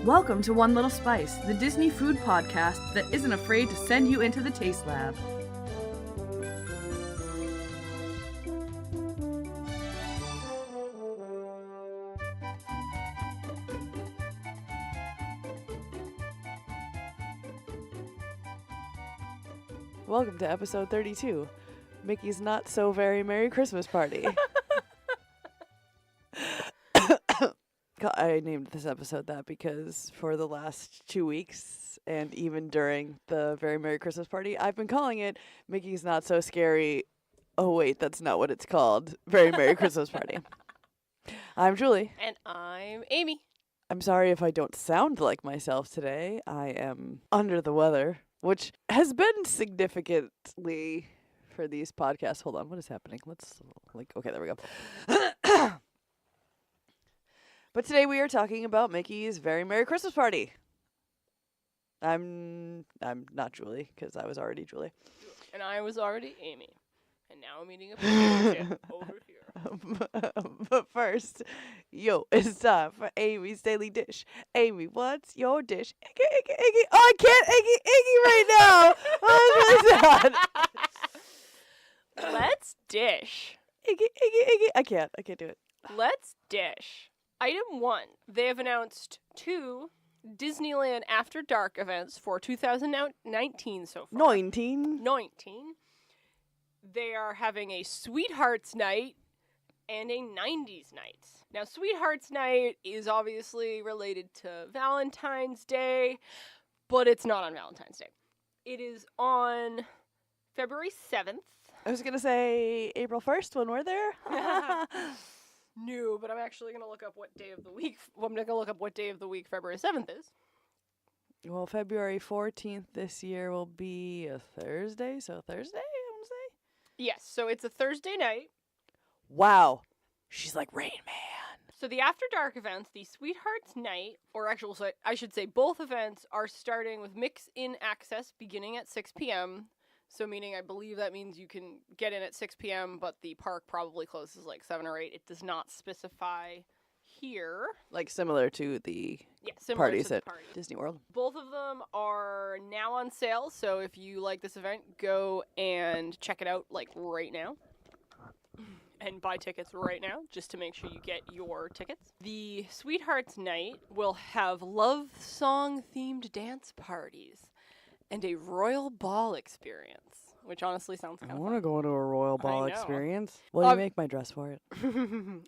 Welcome to One Little Spice, the Disney food podcast that isn't afraid to send you into the taste lab. Welcome to episode 32, Mickey's Not So Very Merry Christmas Party. I named this episode that because for the last 2 weeks, and even during the Very Merry Christmas Party, I've been calling it Mickey's Not So Scary. Oh wait, that's not what it's called. Very Merry Christmas Party. I'm Julie. And I'm Amy. I'm sorry if I don't sound like myself today. I am under the weather, which has been significantly for these podcasts. Hold on, what is happening? Okay, there we go. But today we are talking about Mickey's Very Merry Christmas Party. I'm not Julie, because I was already Julie. And I was already Amy. And now I'm eating a potato chip over here. But first, it's time for Amy's Daily Dish. Amy, what's your dish? Iggy, Iggy, Iggy. Oh, I can't Iggy, Iggy right now. Oh, that's really sad. Let's dish. Iggy, Iggy, Iggy. I can't do it. Let's dish. Item 1. They have announced 2 Disneyland After Dark events for 2019 so far. 19. They are having a Sweethearts Night and a 90s Night. Now, Sweethearts Night is obviously related to Valentine's Day, but it's not on Valentine's Day. It is on February 7th. I was going to say April 1st when we're there. No, but I'm actually going to look up what day of the week. I'm going to look up what day of the week February 7th is. Well, February 14th this year will be a Thursday, so Thursday, I want to say? Yes, so it's a Thursday night. Wow. She's like Rain Man. So the After Dark events, the Sweethearts Night, or actually, I should say both events are starting with mix-in access beginning at 6 p.m., so meaning I believe that means you can get in at 6 p.m., but the park probably closes like 7 or 8. It does not specify here. Like similar to the parties at Disney World. Both of them are now on sale, so if you like this event, go and check it out like right now. And buy tickets right now, just to make sure you get your tickets. The Sweethearts Night will have love song-themed dance parties and a royal ball experience, which honestly sounds kind of fun. I want to go to a royal ball experience. Will you make my dress for it?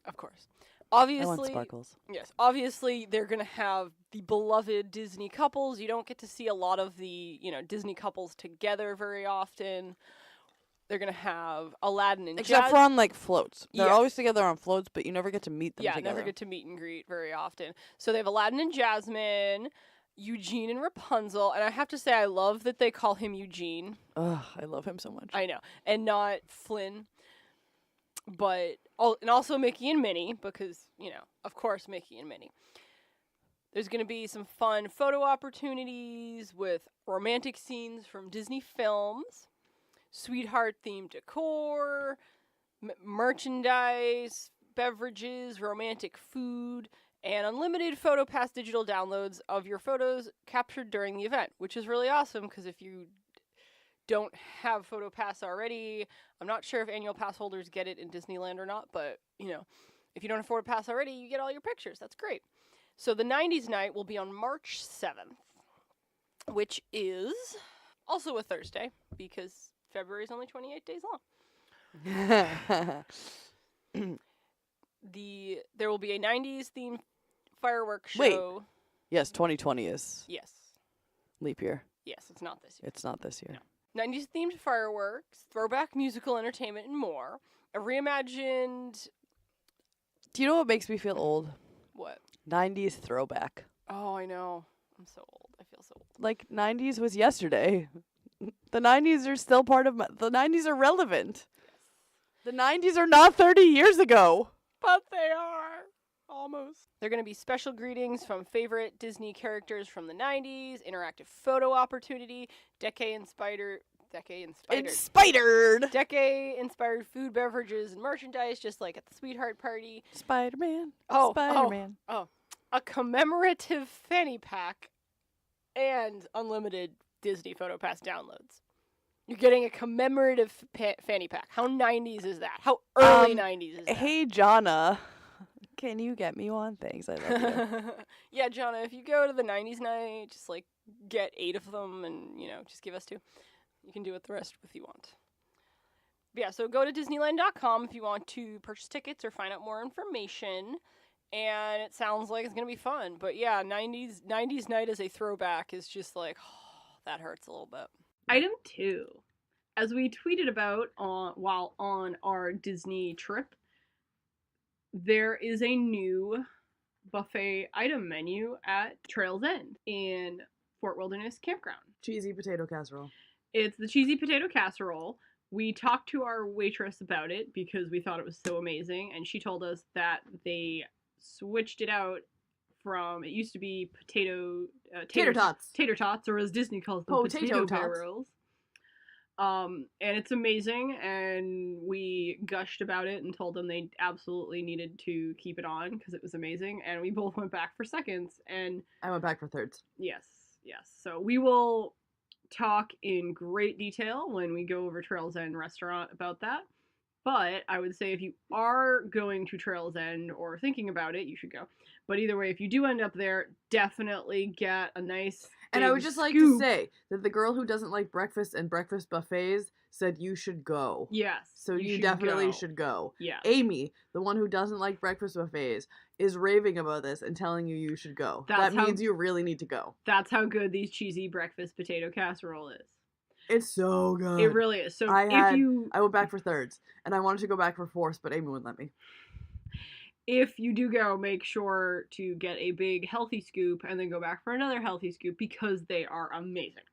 Of course. Obviously, I want sparkles. Yes, obviously they're going to have the beloved Disney couples. You don't get to see a lot of the, Disney couples together very often. They're going to have Aladdin and Except for on, floats. They're Yes. always together on floats, but you never get to meet them together. Yeah, never get to meet and greet very often. So they have Aladdin and Jasmine, Eugene and Rapunzel, and I have to say I love that they call him Eugene. Ugh, I love him so much. I know. And not Flynn. And also Mickey and Minnie, because, of course Mickey and Minnie. There's going to be some fun photo opportunities with romantic scenes from Disney films, sweetheart-themed decor, merchandise, beverages, romantic food, and unlimited PhotoPass digital downloads of your photos captured during the event, which is really awesome because if you don't have PhotoPass already, I'm not sure if annual pass holders get it in Disneyland or not, but, if you don't have PhotoPass already, you get all your pictures. That's great. So the 90s night will be on March 7th, which is also a Thursday because February is only 28 days long. There will be a 90s themed fireworks show. Wait. Yes, 2020 is Yes. leap year. Yes, it's not this year. It's not this year. No. 90s themed fireworks, throwback musical entertainment, and more. A reimagined. Do you know what makes me feel old? What? 90s throwback. Oh, I know. I'm so old. I feel so old. 90s was yesterday. The 90s are still part of the 90s are relevant. Yes. The 90s are not 30 years ago. But they are. Almost. They're going to be special greetings from favorite Disney characters from the 90s, interactive photo opportunity, decade-inspired Inspired! Decade-inspired food, beverages, and merchandise, just like at the Sweetheart Party. Spider-Man. Oh, Spider-Man. A commemorative fanny pack and unlimited Disney PhotoPass downloads. You're getting a commemorative fanny pack. How 90s is that? How early 90s is that? Hey, Jonna. Can you get me one? Thanks, I love you. Yeah, Jonna, if you go to the 90s night, just, like, get 8 of them and, just give us 2. You can do it the rest if you want. But yeah, so go to Disneyland.com if you want to purchase tickets or find out more information. And it sounds like it's going to be fun. But yeah, 90s night as a throwback is just like, oh, that hurts a little bit. Item 2. As we tweeted about while on our Disney trip, there is a new buffet item menu at Trail's End in Fort Wilderness Campground. Cheesy potato casserole. It's the cheesy potato casserole. We talked to our waitress about it because we thought it was so amazing, and she told us that they switched it out from, it used to be tater tots, or as Disney calls them, potato barrels. And it's amazing, and we gushed about it and told them they absolutely needed to keep it on because it was amazing, and we both went back for seconds, and I went back for thirds. Yes. So we will talk in great detail when we go over Trail's End restaurant about that. But I would say if you are going to Trail's End or thinking about it, you should go. But either way, if you do end up there, definitely get a nice And I would just like to say that the girl who doesn't like breakfast and breakfast buffets said you should go. Yes. So you definitely should go. Yeah. Amy, the one who doesn't like breakfast buffets, is raving about this and telling you should go. That means you really need to go. That's how good these cheesy breakfast potato casserole is. It's so good. It really is. So I went back for thirds, and I wanted to go back for fourths, but Amy wouldn't let me. If you do go, make sure to get a big healthy scoop and then go back for another healthy scoop because they are amazing.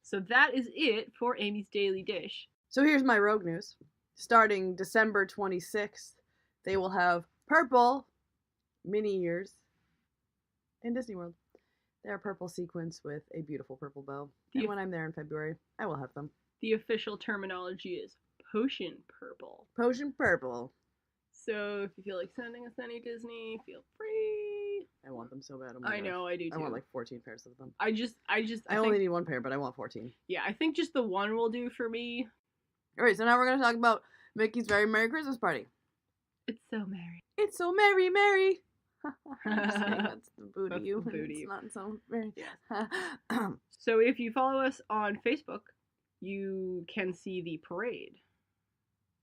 So that is it for Amy's Daily Dish. So here's my rogue news. Starting December 26th, they will have purple mini ears in Disney World. They're purple sequins with a beautiful purple bow. And when I'm there in February, I will have them. The official terminology is potion purple. Potion purple. So if you feel like sending us any Disney, feel free. I want them so bad. Oh I know, I do too. I want like 14 pairs of them. I only need 1 pair, but I want 14. Yeah, I think just the one will do for me. Alright, so now we're going to talk about Mickey's Very Merry Christmas Party. It's so merry. It's so merry, merry. I'm just saying that's the booty. That's the booty. It's not so very. Yeah. So if you follow us on Facebook, you can see the parade.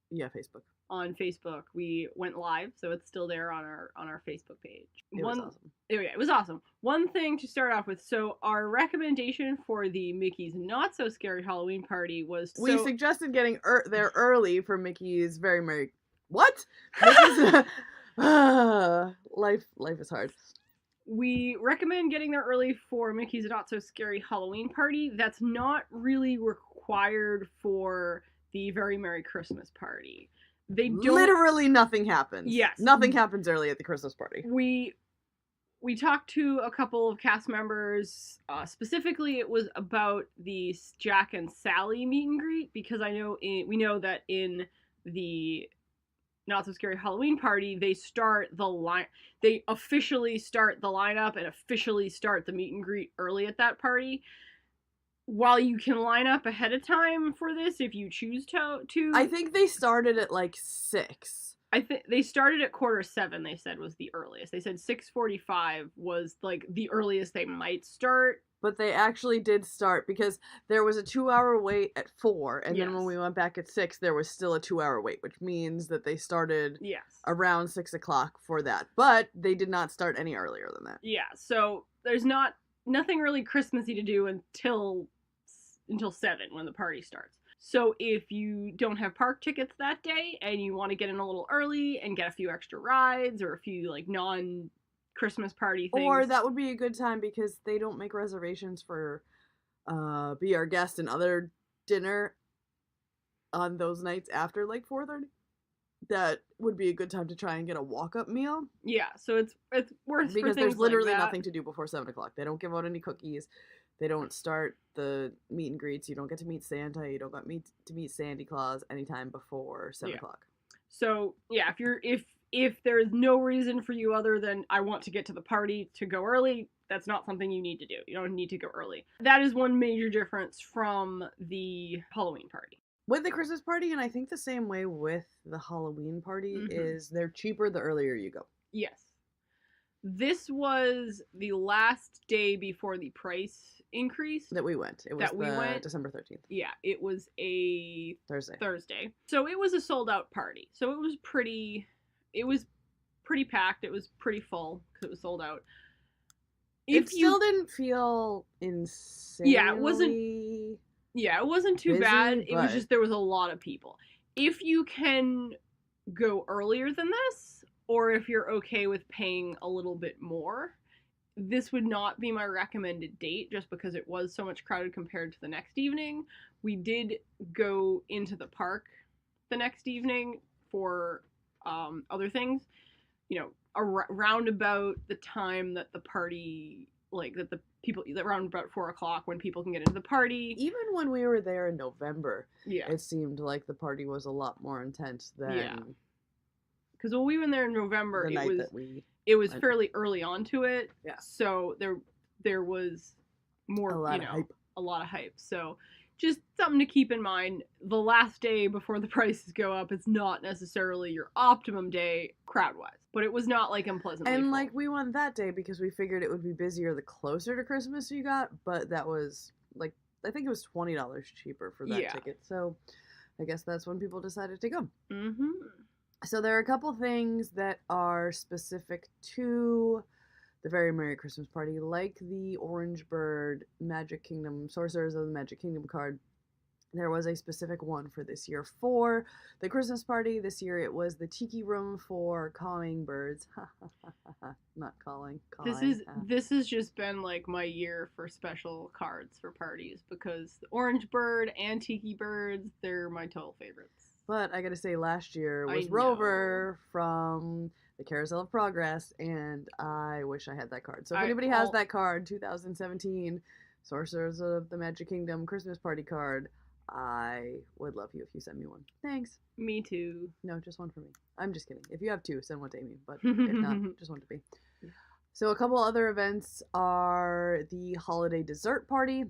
Yeah, Facebook. On Facebook, we went live, so it's still there on our Facebook page. It was awesome. It was awesome. One thing to start off with, so our recommendation for the Mickey's Not So Scary Halloween Party was... We suggested getting there early for Mickey's Very Merry... What? Life is hard. We recommend getting there early for Mickey's Not So Scary Halloween Party. That's not really required for the Very Merry Christmas Party. Literally nothing happens. Yes. Nothing happens early at the Christmas party. We talked to a couple of cast members. Specifically, it was about the Jack and Sally meet and greet, because we know that in the Not So Scary Halloween Party, they officially start the lineup and officially start the meet and greet early at that party. While you can line up ahead of time for this if you choose to. I think they started at like 6. I think they started at 6:45, they said was the earliest. They said 6:45 was like the earliest they might start. But they actually did start because there was a 2-hour wait at 4, and then when we went back at 6, there was still a 2-hour wait, which means that they started around 6 o'clock for that. But they did not start any earlier than that. Yeah, so there's nothing really Christmassy to do until 7 when the party starts. So if you don't have park tickets that day and you want to get in a little early and get a few extra rides or a few like non-Christmas party things. Or that would be a good time because they don't make reservations for Be Our Guest and other dinner on those nights after like 4:30. That would be a good time to try and get a walk-up meal. Yeah, so it's worth because there's literally nothing to do before 7 o'clock. They don't give out any cookies. They don't start the meet and greets. You don't get to meet Santa. You don't get to meet Santa Claus anytime before 7 o'clock. So yeah, if there is no reason for you other than I want to get to the party to go early, that's not something you need to do. You don't need to go early. That is one major difference from the Halloween party. With the Christmas party, and I think the same way with the Halloween party, is they're cheaper the earlier you go. Yes. This was the last day before the price increase. That we went. It was December 13th. Yeah, it was a Thursday. So it was a sold out party. So it was pretty packed. It was pretty full because it was sold out. It still didn't feel insanely... Yeah, it wasn't too busy, bad. It was but... just there was a lot of people. If you can go earlier than this, or if you're okay with paying a little bit more, this would not be my recommended date just because it was so much crowded compared to the next evening. We did go into the park the next evening for other things, you know, around about the time that the party, like that the people, around about 4 o'clock when people can get into the party. Even when we were there in November, yeah, it seemed like the party was a lot more intense than because when we went there in November, it was fairly early on to it. Yeah. So there was more, a lot of hype. So just something to keep in mind. The last day before the prices go up, it's not necessarily your optimum day crowd-wise. But it was not like unpleasantly full. like we went that day because we figured it would be busier the closer to Christmas you got, but that was like, I think it was $20 cheaper for that ticket. So I guess that's when people decided to go. Mm-hmm. So there are a couple things that are specific to the Very Merry Christmas Party, like the Orange Bird Magic Kingdom, Sorcerers of the Magic Kingdom card. There was a specific one for this year for the Christmas party. This year it was the Tiki Room for calling birds. Not calling. This has just been like my year for special cards for parties because the Orange Bird and Tiki Birds, they're my total favorites. But I gotta say, last year was Rover from the Carousel of Progress, and I wish I had that card. So if anybody has that card, 2017 Sorcerers of the Magic Kingdom Christmas Party card, I would love you if you send me one. Thanks. Me too. No, just one for me. I'm just kidding. If you have two, send one to Amy. But if not, just one to me. So a couple other events are the Holiday Dessert Party,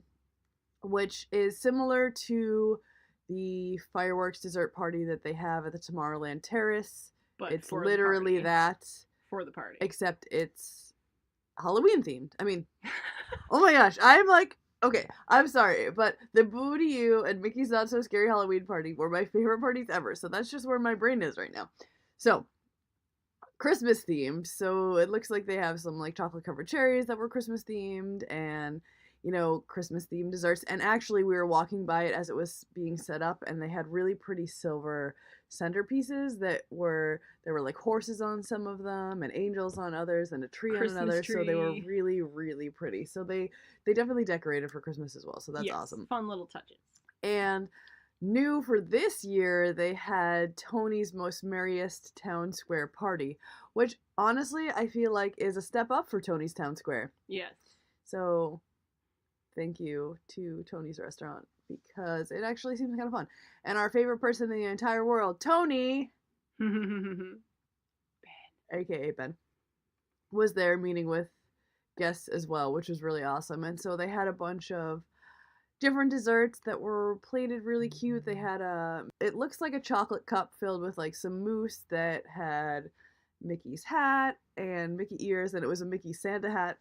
which is similar to the fireworks dessert party that they have at the Tomorrowland Terrace. But it's literally that. For the party. Except it's Halloween themed. I mean, oh my gosh. I'm like, okay, I'm sorry, but the Boo to You and Mickey's Not So Scary Halloween Party were my favorite parties ever. So that's just where my brain is right now. So, Christmas themed. So it looks like they have some like chocolate covered cherries that were Christmas themed and, you know, Christmas themed desserts. And actually we were walking by it as it was being set up and they had really pretty silver centerpieces there were like horses on some of them and angels on others and a tree on another. So they were really, really pretty. So they definitely decorated for Christmas as well. So that's awesome. Fun little touches. And new for this year, they had Tony's Most Merriest Town Square Party, which honestly I feel like is a step up for Tony's Town Square. Yes. So thank you to Tony's Restaurant because it actually seems kind of fun. And our favorite person in the entire world, Tony, Ben, aka Ben, was there meeting with guests as well, which was really awesome. And so they had a bunch of different desserts that were plated really cute. They had it looks like a chocolate cup filled with like some mousse that had Mickey's hat and Mickey ears, and it was a Mickey Santa hat,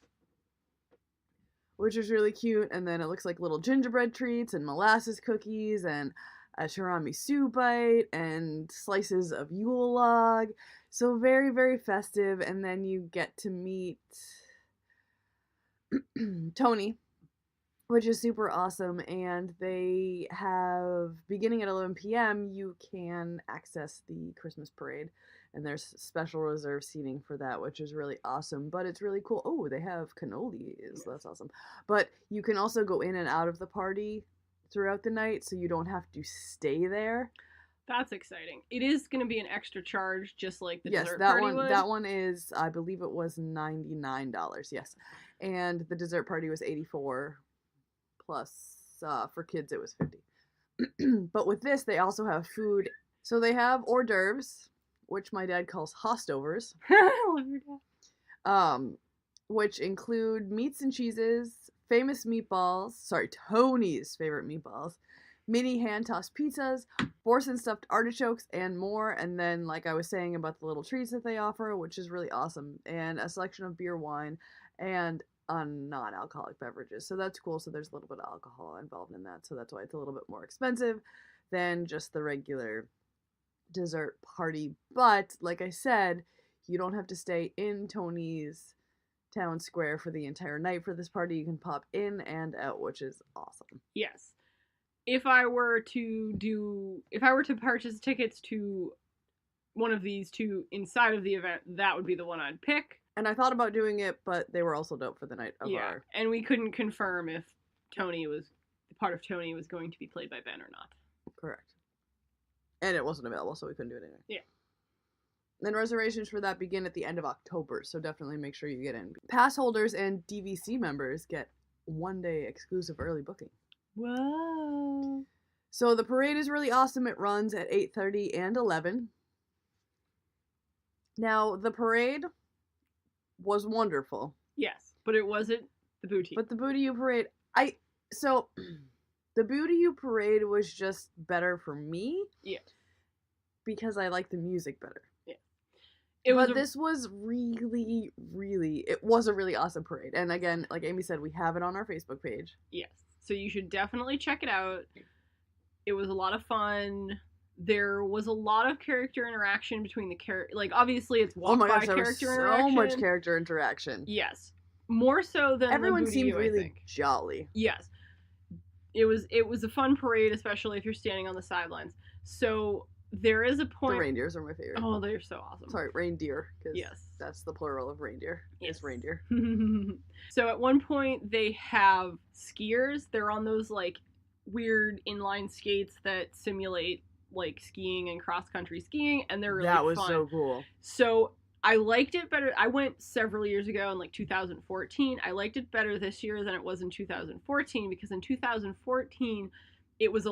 which was really cute. And then it looks like little gingerbread treats and molasses cookies and a tiramisu bite and slices of Yule log. So very, very festive. And then you get to meet Tony, which is super awesome. And they have, beginning at 11 p.m., you can access the Christmas parade. And there's special reserve seating for that, which is really awesome. But it's really cool. Oh, they have cannolis. Yes. That's awesome. But you can also go in and out of the party throughout the night, so you don't have to stay there. That's exciting. It is going to be an extra charge, just like the dessert that party one. was. That one is, I believe it was $99. Yes, and the dessert party was $84. plus for kids it was 50. But with this, they also have food. So they have hors d'oeuvres, which my dad calls hostovers. I love your dad. Which include meats and cheeses, famous meatballs, Tony's favorite meatballs, mini hand-tossed pizzas, Boursin stuffed artichokes, and more. And then, like I was saying about the little treats that they offer, which is really awesome, and a selection of beer, wine, and non-alcoholic beverages. So that's cool. So there's a little bit of alcohol involved in that. So that's why it's a little bit more expensive than just the regular dessert party. But, like I said, you don't have to stay in Tony's town square for the entire night for this party. You can pop in and out, which is awesome. Yes. If I were to purchase tickets to one of these two inside of the event, that would be the one I'd pick. And I thought about doing it, but they were also dope for the night of our... And we couldn't confirm if part of Tony was going to be played by Ben or not. Correct. And it wasn't available, so we couldn't do it anyway. Yeah. Then reservations for that begin at the end of October, so definitely make sure you get in. Pass holders and DVC members get one-day exclusive early booking. Whoa. So the parade is really awesome. It runs at 8:30 and 11. Now, the parade was wonderful. Yes, but it wasn't the Booty. But the Booty U parade, the Booty U parade was just better for me. Yeah. Because I like the music better. Yeah. This was really, really, it was a really awesome parade. And again, like Amy said, we have it on our Facebook page. Yes. So you should definitely check it out. It was a lot of fun. There was a lot of character interaction between the character. Like, obviously, it's walk-by character interaction. So much character interaction. Yes. More so than everyone the Booty seemed U, really I think. jolly. Yes. It was a fun parade, especially if you're standing on the sidelines. So there is a point. The reindeers are my favorite. Oh, they're so awesome. Sorry, reindeer. Yes. That's the plural of reindeer. Yes. Is reindeer. So at one point they have skiers. They're on those like weird inline skates that simulate like skiing and cross-country skiing, and they're really fun. That was so cool. So I liked it better. I went several years ago in like 2014. I liked it better this year than it was in 2014 because in 2014 it was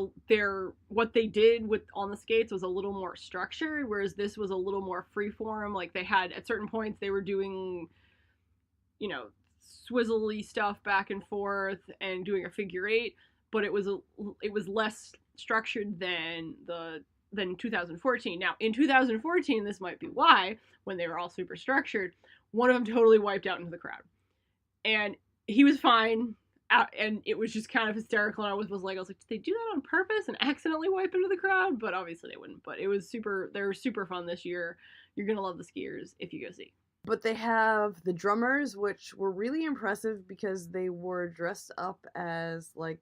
what they did with on the skates was a little more structured, whereas this was a little more freeform. Like they had at certain points they were doing, swizzly stuff back and forth and doing a figure eight, but it was less structured than 2014. Now in 2014, this might be why when they were all super structured, one of them totally wiped out into the crowd, and he was fine. And it was just kind of hysterical, and I was like, did they do that on purpose and accidentally wipe into the crowd? But obviously they wouldn't. But they were super fun this year. You're gonna love the skiers if you go see. But they have the drummers, which were really impressive because they were dressed up as like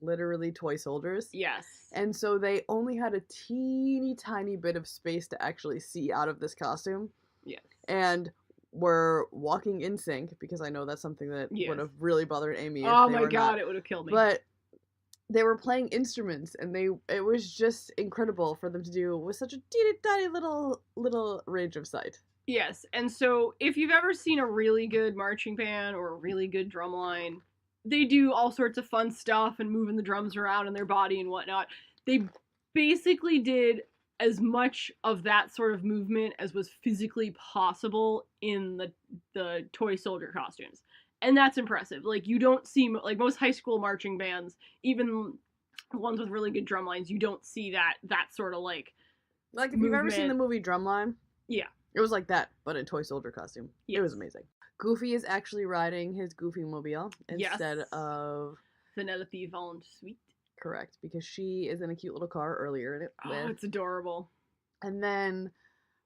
literally toy soldiers. Yes. And so they only had a teeny tiny bit of space to actually see out of this costume. Yes. And were walking in sync, because I know that's something that would have really bothered Amy. Oh my god, it would have killed me. But they were playing instruments, and it was just incredible for them to do with such a teeny tiny little range of sight. Yes, and so if you've ever seen a really good marching band or a really good drumline, they do all sorts of fun stuff and moving the drums around in their body and whatnot. They basically did as much of that sort of movement as was physically possible in the toy soldier costumes. And that's impressive. Like, you don't see, like, most high school marching bands, even ones with really good drum lines, you don't see that sort of, like if you've ever seen the movie Drumline. Yeah. It was like that, but in toy soldier costume. Yes. It was amazing. Goofy is actually riding his Goofy Mobile instead of Vanellope Von Sweet. Correct, because she is in a cute little car earlier in it. Oh, it's adorable. And then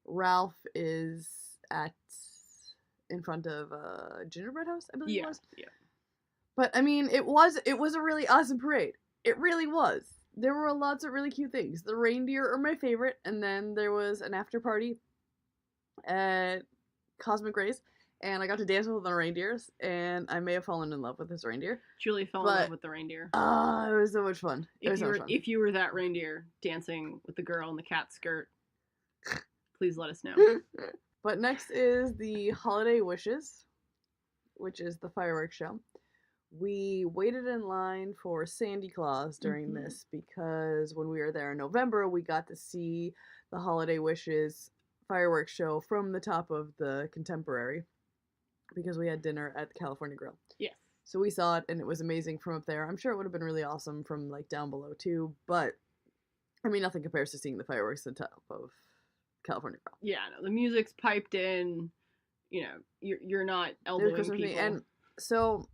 Ralph is in front of a gingerbread house, I believe it was. Yeah. But I mean, it was a really awesome parade. It really was. There were lots of really cute things. The reindeer are my favorite, and then there was an after party at Cosmic Rays, and I got to dance with one of the reindeers, and I may have fallen in love with this reindeer. Julie fell in love with the reindeer. Oh, it was so much fun. If you were that reindeer dancing with the girl in the cat skirt, please let us know. But next is the Holiday Wishes, which is the fireworks show, We waited in line for Sandy Claus during Mhm. this because when we were there in November, we got to see the Holiday Wishes fireworks show from the top of the Contemporary because we had dinner at the California Grill. Yes. So we saw it and it was amazing from up there. I'm sure it would have been really awesome from like down below too, but I mean nothing compares to seeing the fireworks at the top of California Grill. Yeah, no, the music's piped in. You know, you're not elbowing Christmas people. and so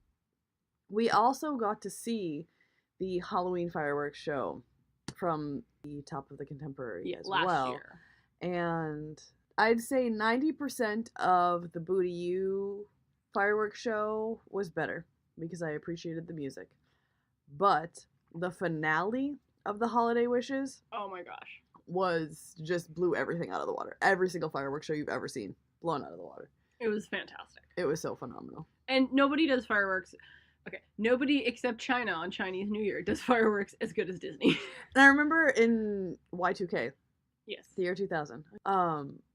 we also got to see the Halloween fireworks show from the top of the Contemporary as last well. year. And I'd say 90% of the Booty U fireworks show was better because I appreciated the music. But the finale of the Holiday Wishes, Oh my gosh, was just blew everything out of the water. Every single fireworks show you've ever seen blown out of the water. it was fantastic. It was so phenomenal. And nobody does fireworks. Okay, nobody except China on Chinese New Year does fireworks as good as Disney. And I remember in Y2K, Yes. the year 2000,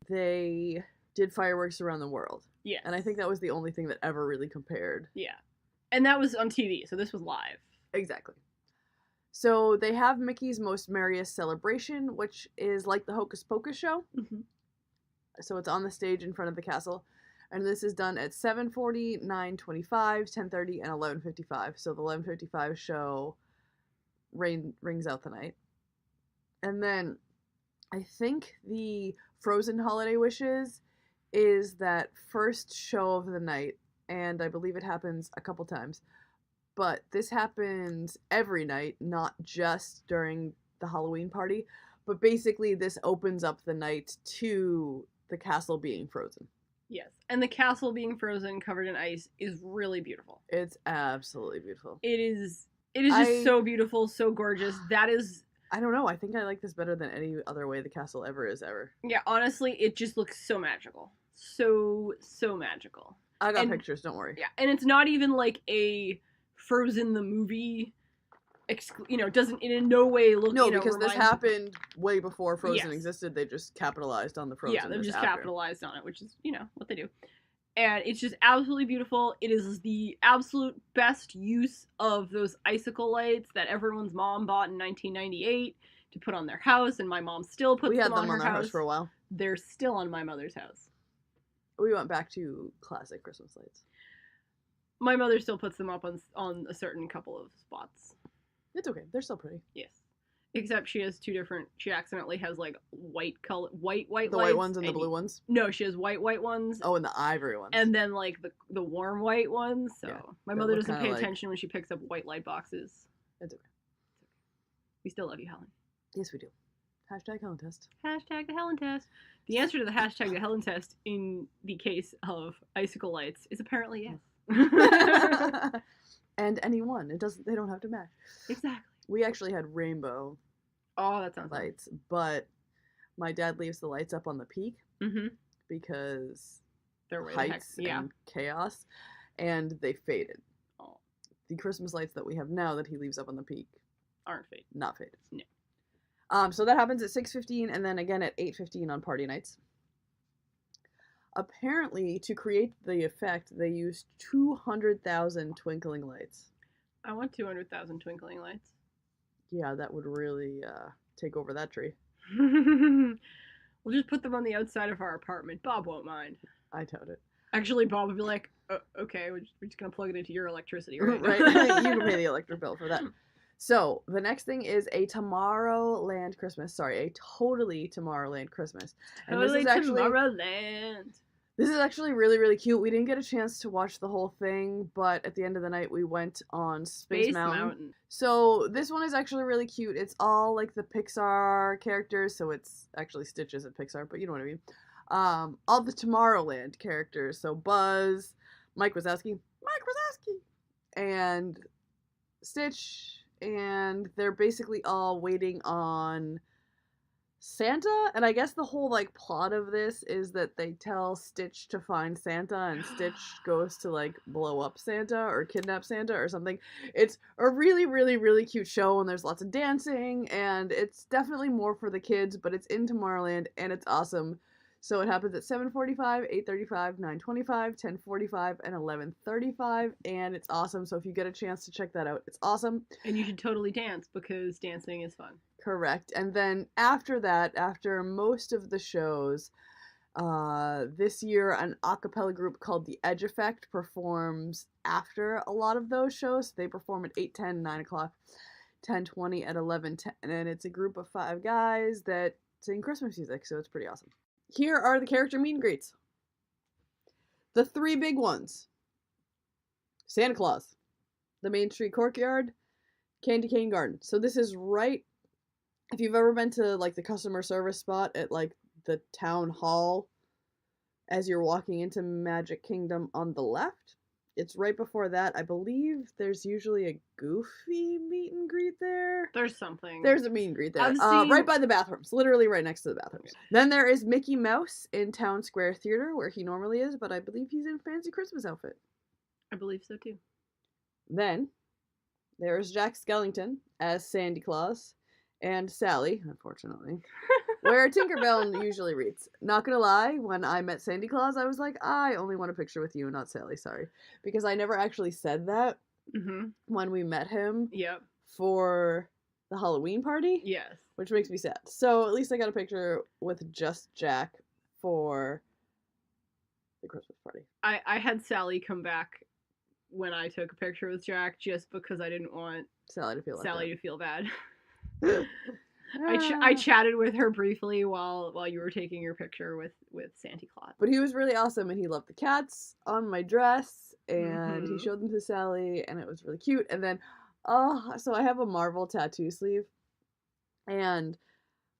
they did fireworks around the world. Yes. And I think that was the only thing that ever really compared. Yeah. And that was on TV, so this was live. Exactly. So they have Mickey's Most Merriest Celebration, which is like the Hocus Pocus show. Mm-hmm. So it's on the stage in front of the castle. And this is done at 7:40, 9:25, 10:30, and 11:55. So the 11:55 show rings out the night. And then I think the Frozen Holiday Wishes is that first show of the night. And I believe it happens a couple times. But this happens every night, not just during the Halloween party. But basically this opens up the night to the castle being frozen. Yes. And the castle being frozen, covered in ice, is really beautiful. It's absolutely beautiful. It is just so beautiful, so gorgeous. That is... I don't know. I think I like this better than any other way the castle ever is ever. Yeah, honestly, it just looks so magical. So magical. I got pictures, don't worry. Yeah, and it's not even like a Frozen the movie... doesn't in no way look... No, because this happened way before Frozen Yes. existed. They just capitalized on the Frozen. Yeah, they've just after. capitalized on it, which is, what they do. And it's just absolutely beautiful. It is the absolute best use of those icicle lights that everyone's mom bought in 1998 to put on their house, and my mom still puts We had them on them her on our house. house for a while. They're still on my mother's house. We went back to classic Christmas lights. My mother still puts them up on a certain couple of spots. It's okay. They're still pretty. Yes. Except she has two different... She accidentally has, like, white The lights. white ones and the blue ones? No, she has white ones. Oh, and the ivory ones. And then, like, the warm white ones. So, Yeah, my that mother look doesn't kinda pay like- attention when she picks up white light boxes. It's okay. We still love you, Helen. Yes, we do. Hashtag Helen Test. Hashtag the Helen Test. The answer to the hashtag the Helen Test in the case of icicle lights is apparently yes. And any one. They don't have to match. Exactly. We actually had rainbow Oh, that sounds lights, but my dad leaves the lights up on the peak Mm-hmm. because They're way the heck. heights Yeah. and chaos, and they faded. Oh, The Christmas lights that we have now that he leaves up on the peak, aren't fake. not faded. No. So that happens at 6:15 and then again at 8:15 on party nights. Apparently, to create the effect, they used 200,000 twinkling lights. I want 200,000 twinkling lights. Yeah, that would really take over that tree. We'll just put them on the outside of our apartment. Bob won't mind. I doubt it. Actually, Bob would be like, okay, we're just going to plug it into your electricity, right? Right? You can pay the electric bill for that. So, the next thing is a Tomorrowland Christmas. Sorry, a totally Tomorrowland Christmas. And Totally this is Tomorrowland. actually really, really cute. We didn't get a chance to watch the whole thing, but at the end of the night, we went on Space Mountain. So, this one is actually really cute. It's all like the Pixar characters, so it's actually Stitch isn't Pixar, but you know what I mean. All the Tomorrowland characters. So, Buzz, Mike Wazowski, and Stitch, and they're basically all waiting on Santa, and I guess the whole like plot of this is that they tell Stitch to find Santa, and Stitch goes to like blow up Santa or kidnap Santa or something. It's a really, really, really cute show, and there's lots of dancing, and it's definitely more for the kids, but it's in Tomorrowland, and it's awesome. So it happens at 7:45, 8:35, 9:25, 10:45, and 11:35, and it's awesome. So if you get a chance to check that out, it's awesome. And you should totally dance because dancing is fun. Correct. And then after that, after most of the shows, this year an a cappella group called The Edge Effect performs after a lot of those shows. They perform at 8:10, 9 o'clock, 10:20, at 11:10, and it's a group of 5 guys that sing Christmas music, so it's pretty awesome. Here are the character meet and greets. The 3 big ones. Santa Claus, the Main Street Courtyard, Candy Cane Garden. So this is right, if you've ever been to like the customer service spot at like the town hall as you're walking into Magic Kingdom on the left, it's right before that. I believe there's usually a Goofy meet and greet there. There's something. There's a meet and greet there. I've seen- Right by the bathrooms. Literally right next to the bathrooms. Then there is Mickey Mouse in Town Square Theater, where he normally is, but I believe he's in a fancy Christmas outfit. I believe so too. Then there's Jack Skellington as Sandy Claus, and Sally, unfortunately, where Tinkerbell usually reads. Not gonna lie, when I met Sandy Claus, I was like, I only want a picture with you, not Sally, sorry. Because I never actually said that when we met him Yep. for the Halloween party, Yes. which makes me sad. So at least I got a picture with just Jack for the Christmas party. I had Sally come back when I took a picture with Jack just because I didn't want Sally to feel Sally to feel bad. like I chatted with her briefly while you were taking your picture with Santa Claus. But he was really awesome, and he loved the cats on my dress, and he Mhm. showed them to Sally, and it was really cute. And then, so I have a Marvel tattoo sleeve, and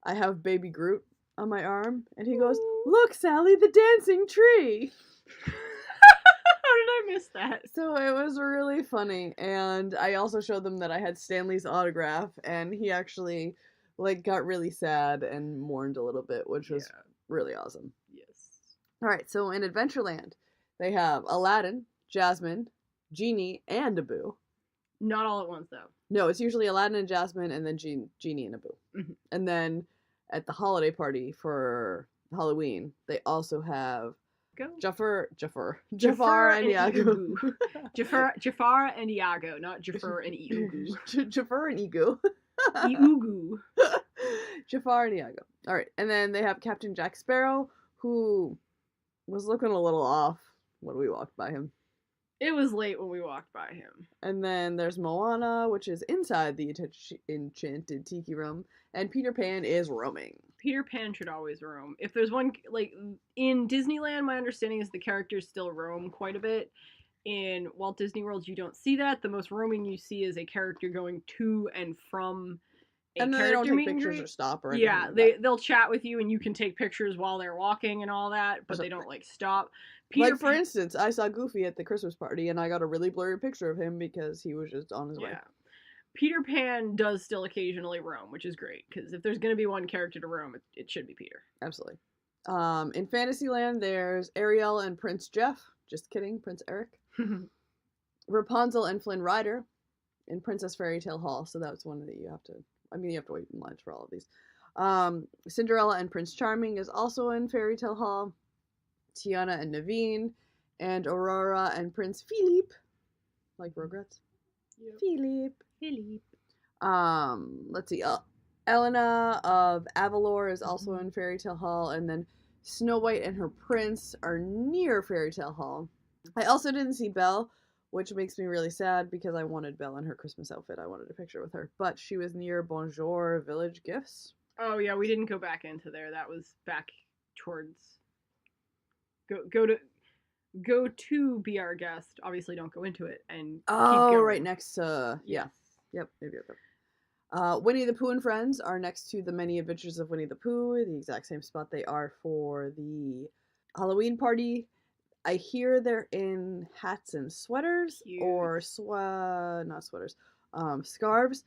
I have Baby Groot on my arm, and he goes, "Look, Sally, the dancing tree!" How did I miss that? So it was really funny, and I also showed them that I had Stanley's autograph, and he actually, like, got really sad and mourned a little bit, which was really awesome. Yes. Alright, so in Adventureland, they have Aladdin, Jasmine, Genie, and Abu. Not all at once though. No, it's usually Aladdin and Jasmine, and then Genie and Abu. Mhm. And then at the holiday party for Halloween, they also have Go. Jafar and Iago. Jafar and Iago, not Jafar and Iugu. Jafar and Igu. Iugu. Jafar and Iago. Alright, and then they have Captain Jack Sparrow, who was looking a little off when we walked by him. It was late when we walked by him. And then there's Moana, which is inside the enchanted tiki room, and Peter Pan is roaming. Peter Pan should always roam. If there's one, like, in Disneyland, my understanding is the characters still roam quite a bit. In Walt Disney World, you don't see that. The most roaming you see is a character going to and from a And then they character don't take meet and pictures greet. or stop or anything. Yeah, like that. they'll chat with you and you can take pictures while they're walking and all that, but they don't, like, stop. Peter Like, for Pan- instance, I saw Goofy at the Christmas party, and I got a really blurry picture of him because he was just on his way. Yeah. Peter Pan does still occasionally roam, which is great, because if there's going to be one character to roam, it should be Peter. Absolutely. In Fantasyland, there's Ariel and Prince Jeff. Just kidding, Prince Eric. Rapunzel and Flynn Rider in Princess Fairy Tale Hall. So that's one that you have to, you have to wait in lines for all of these. Cinderella and Prince Charming is also in Fairy Tale Hall. Tiana and Naveen. And Aurora and Prince Philippe. Like Rugrats. Yep. Philippe. Philippe. Let's see. Elena of Avalor is also in Fairy Tale Hall, and then Snow White and her prince are near Fairy Tale Hall. I also didn't see Belle, which makes me really sad because I wanted Belle in her Christmas outfit. I wanted a picture with her, but she was near Bonjour Village Gifts. Oh yeah, we didn't go back into there. That was back towards go to be our guest. Obviously, don't go into it and keep going. Right next to Yes. Yep, maybe. Winnie the Pooh and Friends are next to the Many Adventures of Winnie the Pooh, the exact same spot they are for the Halloween party. I hear they're in hats and sweaters, Cute. or not sweaters, scarves,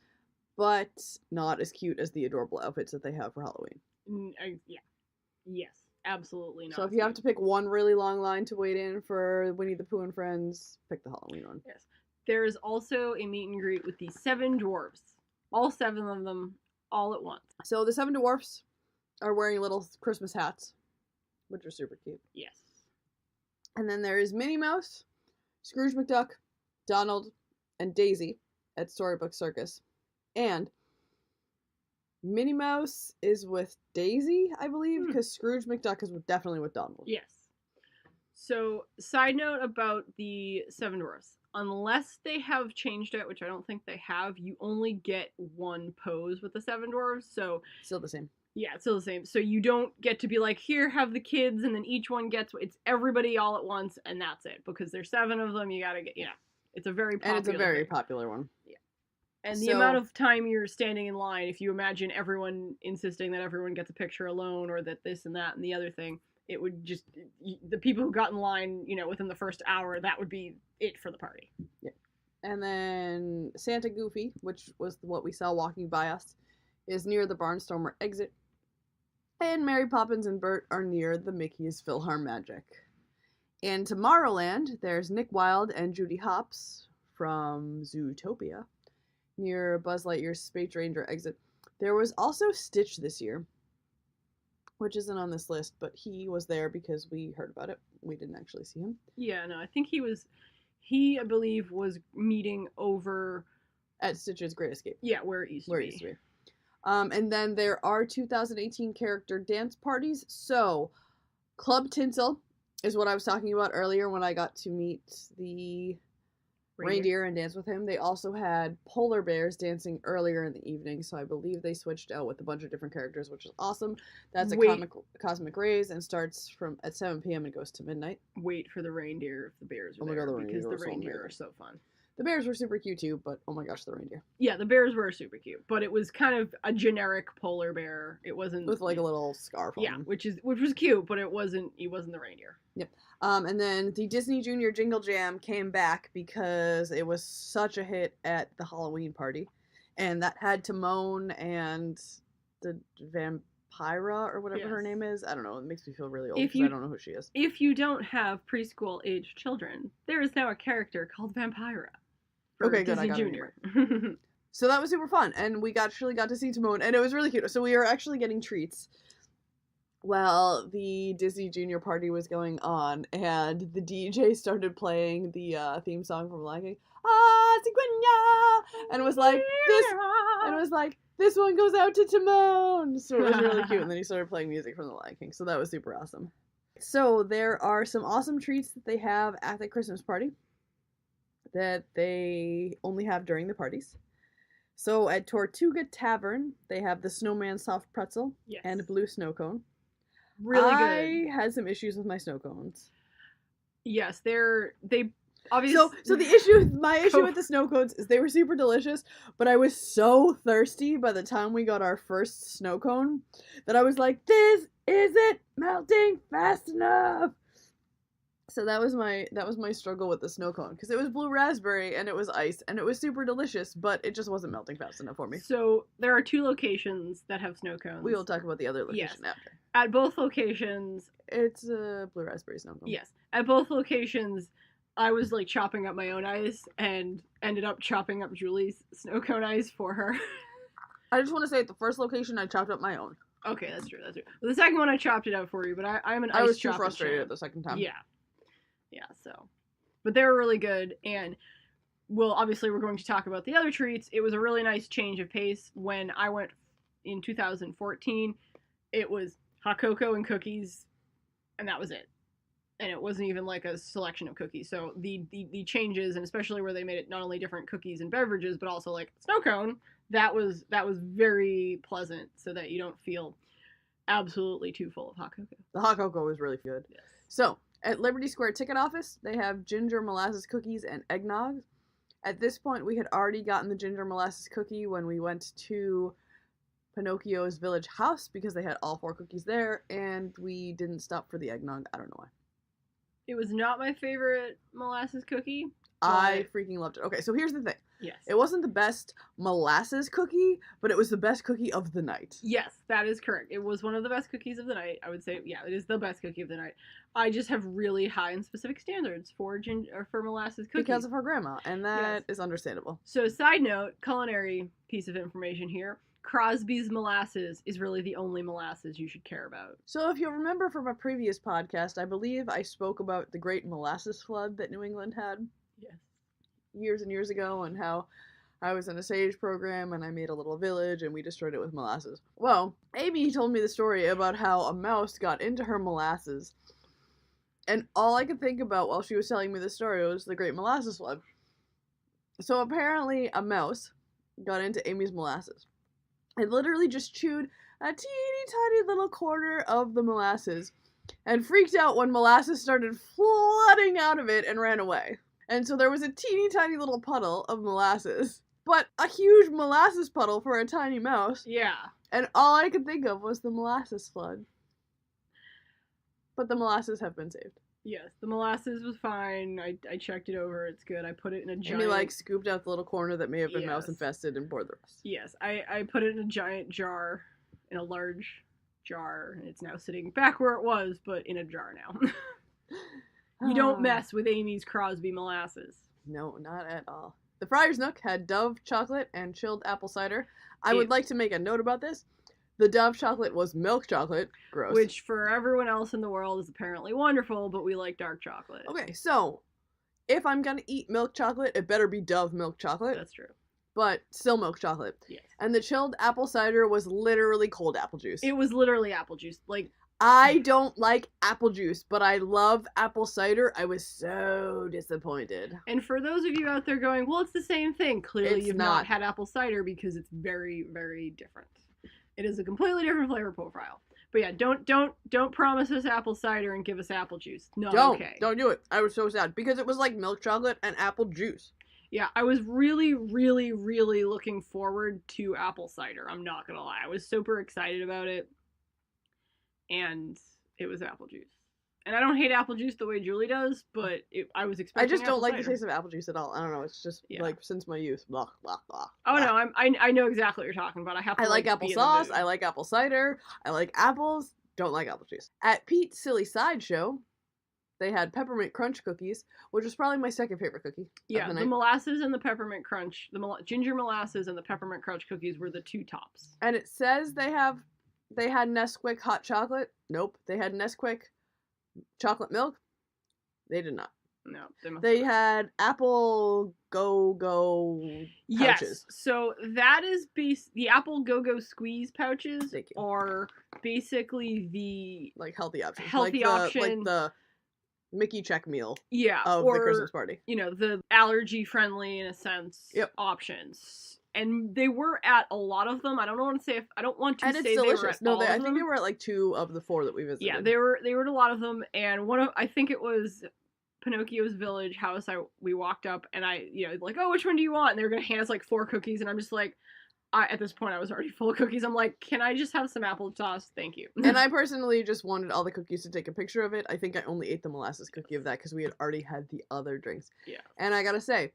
but not as cute as the adorable outfits that they have for Halloween. Yes, absolutely not. So if you have to pick one really long line to wait in for Winnie the Pooh and Friends, pick the Halloween one. Yes. There is also a meet and greet with the 7 dwarves. All 7 of them, all at once. So the 7 dwarfs are wearing little Christmas hats which are super cute. Yes. And then there is Minnie Mouse, Scrooge McDuck, Donald, and Daisy at Storybook Circus. And Minnie Mouse is with Daisy, I believe, because Scrooge McDuck is definitely with Donald. Yes. So, side note about the Seven Dwarfs. Unless they have changed it, which I don't think they have, you only get one pose with the Seven Dwarfs. So Still the same. yeah, it's still the same. So you don't get to be like, here, have the kids, and then each one gets, it's everybody all at once, and that's it. Because there's 7 of them, you gotta get, it's a very popular And it's a very thing. popular one. Yeah. And the So- amount of time you're standing in line, if you imagine everyone insisting that everyone gets a picture alone, or that this and that and the other thing, it would just, the people who got in line, within the first hour, that would be it for the party. Yeah. And then Santa Goofy, which was what we saw walking by us, is near the Barnstormer exit. And Mary Poppins and Bert are near the Mickey's PhilharMagic. In Tomorrowland, there's Nick Wilde and Judy Hopps from Zootopia near Buzz Lightyear's Space Ranger exit. There was also Stitch this year, which isn't on this list, but he was there because we heard about it. We didn't actually see him. Yeah, no, I think I believe, was meeting over At Stitch's Great Escape. Yeah, where it used to be. And then there are 2018 character dance parties. So, Club Tinsel is what I was talking about earlier when I got to meet the reindeer and dance with him. They also had polar bears dancing earlier in the evening, so I believe they switched out with a bunch of different characters, which is awesome. That's Cosmic Rays and starts at 7 p.m. and goes to midnight. Wait for the reindeer if the bears are Oh my there, God, the because reindeer the were so reindeer amazing. are so fun. The bears were super cute too, but oh my gosh, the reindeer. Yeah, the bears were super cute, but it was kind of a generic polar bear. It wasn't With like a little scarf on. Yeah, which was cute, but it wasn't the reindeer. Yep. And then the Disney Junior Jingle Jam came back because it was such a hit at the Halloween party. And that had Timon and the Vampira or whatever her Yes. name is. I don't know. It makes me feel really old If because I don't know who she is. If you don't have preschool-aged children, there is now a character called Vampira. For Okay, good, I Disney got it Junior. So that was super fun. And we actually got to see Timon. And it was really cute. So we were actually getting treats while the Disney Junior party was going on, and the DJ started playing the theme song from Lion King, and it was like this one goes out to Timon. So it was really cute. And then he started playing music from the Lion King. So that was super awesome. So there are some awesome treats that they have at the Christmas party that they only have during the parties. So at Tortuga Tavern, they have the Snowman Soft Pretzel Yes. and Blue Snow Cone. Really I good. had some issues with my snow cones. Yes, they obviously. So my issue with the snow cones is they were super delicious, but I was so thirsty by the time we got our first snow cone that I was like, this isn't melting fast enough. So that was my struggle with the snow cone, because it was blue raspberry and it was ice and it was super delicious, but it just wasn't melting fast enough for me. So there are 2 locations that have snow cones. We will talk about the other location after. At both locations, It's a blue raspberry snow cone. yes. At both locations, I was like chopping up my own ice and ended up chopping up Julie's snow cone ice for her. I just want to say at the first location I chopped up my own. Okay, that's true. Well, the second one I chopped it up for you, but I'm an ice I was too chopping frustrated champ. at the second time. Yeah. Yeah, so. But they were really good, and well, obviously we're going to talk about the other treats. It was a really nice change of pace. When I went in 2014, it was hot cocoa and cookies, and that was it. And it wasn't even like a selection of cookies. So the changes, and especially where they made it not only different cookies and beverages, but also like snow cone, that was very pleasant, so that you don't feel absolutely too full of hot cocoa. The hot cocoa was really good. Yes. So, at Liberty Square ticket office, they have ginger molasses cookies and eggnog. At this point, we had already gotten the ginger molasses cookie when we went to Pinocchio's village house because they had all 4 cookies there, and we didn't stop for the eggnog. I don't know why. It was not my favorite molasses cookie. I freaking loved it. Okay, so here's the thing. Yes. It wasn't the best molasses cookie, but it was the best cookie of the night. Yes, that is correct. It was one of the best cookies of the night. I would say, yeah, it is the best cookie of the night. I just have really high and specific standards for molasses cookies. Because of her grandma, and that is understandable. So, side note, culinary piece of information here. Crosby's molasses is really the only molasses you should care about. So if you remember from a previous podcast, I believe I spoke about the great molasses flood that New England had Yes. years and years ago, and how I was in a SAGE program and I made a little village and we destroyed it with molasses. Well, Amy told me the story about how a mouse got into her molasses, and all I could think about while she was telling me the story was the great molasses flood. So apparently a mouse got into Amy's molasses. It literally just chewed a teeny tiny little corner of the molasses and freaked out when molasses started flooding out of it and ran away. And so there was a teeny tiny little puddle of molasses, but a huge molasses puddle for a tiny mouse. Yeah. And all I could think of was the molasses flood. But the molasses have been saved. Yes, the molasses was fine. I checked it over. It's good. I put it in a giant... And he, like, scooped out the little corner that may have been Yes. mouse infested and poured the rest. Yes, I put it in a giant jar, in a large jar, and it's now sitting back where it was, but in a jar now. You don't mess with Amy's Crosby molasses. No, not at all. The Friar's Nook had Dove chocolate and chilled apple cider. I would like to make a note about this. The Dove chocolate was milk chocolate. Gross. Which for everyone else in the world is apparently wonderful, but we like dark chocolate. Okay, so if I'm gonna eat milk chocolate, it better be Dove milk chocolate. That's true. But still milk chocolate. Yes. And the chilled apple cider was literally cold apple juice. It was literally apple juice. Like, I don't like apple juice, but I love apple cider. I was so disappointed. and for those of you out there going, well, it's the same thing. Clearly It's you've not. not had apple cider because it's very, very different. It is a completely different flavor profile. But yeah, don't promise us apple cider and give us apple juice. No, okay. Don't do it. I was so sad because it was like milk chocolate and apple juice. Yeah, I was really, really, really looking forward to apple cider. I'm not gonna lie. I was super excited about it. And it was apple juice. And I don't hate apple juice the way Julie does, but I was I expecting just don't apple like cider. the taste of apple juice at all. I don't know. It's just like since my youth. Blah, blah, blah, Oh blah. no, I know exactly what you're talking about. I have to I like be in the applesauce. mood. I like apple cider. I like apples. Don't like apple juice. At Pete's Silly Sideshow, they had peppermint crunch cookies, which was probably my second favorite cookie. Yeah, of the night. molasses and the peppermint crunch, ginger molasses and the peppermint crunch cookies were the two tops. And it says they had Nesquik hot chocolate. Nope. They had Nesquik chocolate milk. They did not. No, they must They have. had apple go-go pouches. Yes, so that is the apple go-go squeeze pouches Thank you. are basically the Like healthy options. Healthy option. Like the Mickey check meal yeah of or the Christmas party. you know, the allergy friendly in a sense options. And they were at a lot of them. I don't want to say And it's say they were delicious. at No, all I of think them. they were at like 2 of the 4 that we visited. Yeah, they were at a lot of them, and I think it was Pinocchio's Village house. We walked up, and like, oh, which one do you want? And they were gonna hand us like 4 cookies, and I'm just like, at this point I was already full of cookies. I'm like, can I just have some applesauce? Thank you. And I personally just wanted all the cookies to take a picture of it. I think I only ate the molasses cookie of that because we had already had the other drinks. Yeah. And I gotta say,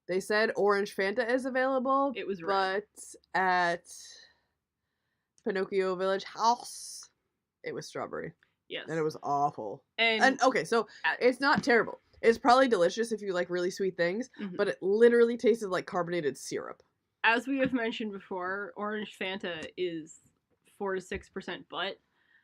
they said orange Fanta is available. It was red. But at Pinocchio Village House, it was strawberry. Yes. And it was awful. And okay, so it's not terrible. It's probably delicious if you like really sweet things, Mhm. but it literally tasted like carbonated syrup. as we have mentioned before, orange Fanta is 4 to 6% butt.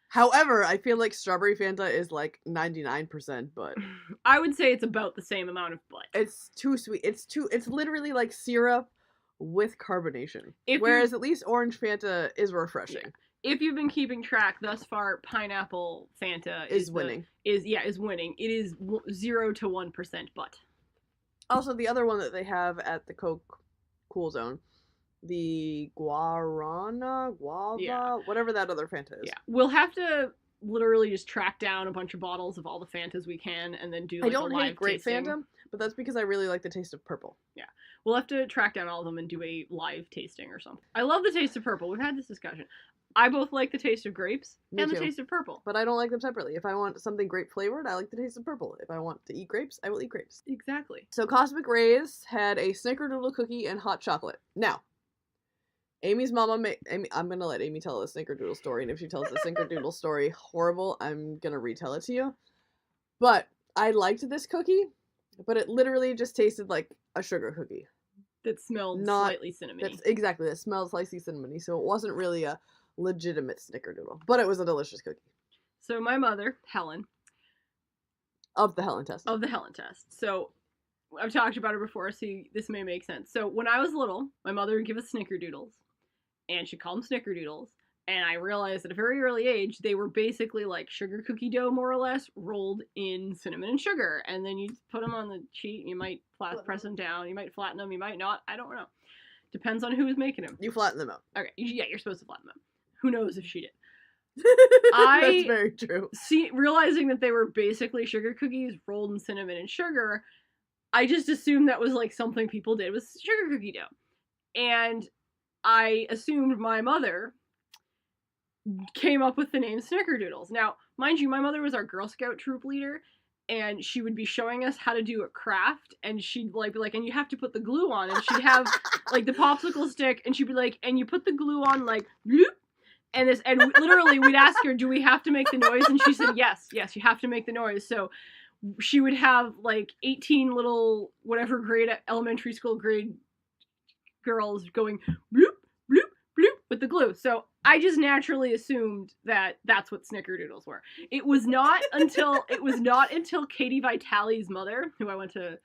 However, I feel like strawberry Fanta is like 99% butt. I would say it's about the same amount of butt. It's too sweet. It's literally like syrup with carbonation. If Whereas you- at least orange Fanta is refreshing. If you've been keeping track thus far, pineapple Fanta Is winning. Is winning. It is 0 to 1% butt. Also, the other one that they have at the Coke Cool Zone, the guava, whatever that other Fanta is. Yeah, we'll have to literally just track down a bunch of bottles of all the Fantas we can, and then do like I don't a live hate grape tasting. Fanta, but that's because I really like the taste of purple. Yeah, we'll have to track down all of them and do a live tasting or something. I love the taste of purple. We've had this discussion. I both like the taste of grapes Me and too. the taste of purple. But I don't like them separately. If I want something grape flavored, I like the taste of purple. If I want to eat grapes, I will eat grapes. Exactly. So Cosmic Rays had a snickerdoodle cookie and hot chocolate. Now, Amy's mama I'm gonna let Amy tell the snickerdoodle story, and if she tells the snickerdoodle story horrible, I'm gonna retell it to you. But I liked this cookie, but it literally just tasted like a sugar cookie. That smelled Not- slightly cinnamony. That's exactly, that smells slightly cinnamony, so it wasn't really a legitimate snickerdoodle, but it was a delicious cookie. So my mother, Helen, Of the Helen Test. of the Helen Test. So I've talked about her before, so this may make sense. So when I was little, my mother would give us snickerdoodles, and she'd call them snickerdoodles. And I realized at a very early age, they were basically like sugar cookie dough, more or less, rolled in cinnamon and sugar. And then you put them on the sheet, and you might press them down, you might flatten them, you might not, I don't know. Depends on who's making them. You flatten them out. Okay, yeah, you're supposed to flatten them. Who knows if she did. That's very true. Realizing that they were basically sugar cookies rolled in cinnamon and sugar, I just assumed that was like something people did with sugar cookie dough. And I assumed my mother came up with the name Snickerdoodles. Now, mind you, my mother was our Girl Scout troop leader, and she would be showing us how to do a craft, and she'd like be like, and you have to put the glue on, and she'd have like the popsicle stick, and she'd be like, and you put the glue on like bloop, and literally we'd ask her, do we have to make the noise? And she said, yes, you have to make the noise. So she would have like 18 little whatever grade, elementary school grade girls going bloop bloop bloop with the glue. So I just naturally assumed that that's what snickerdoodles were. It was not until Katie Vitale's mother, who I went to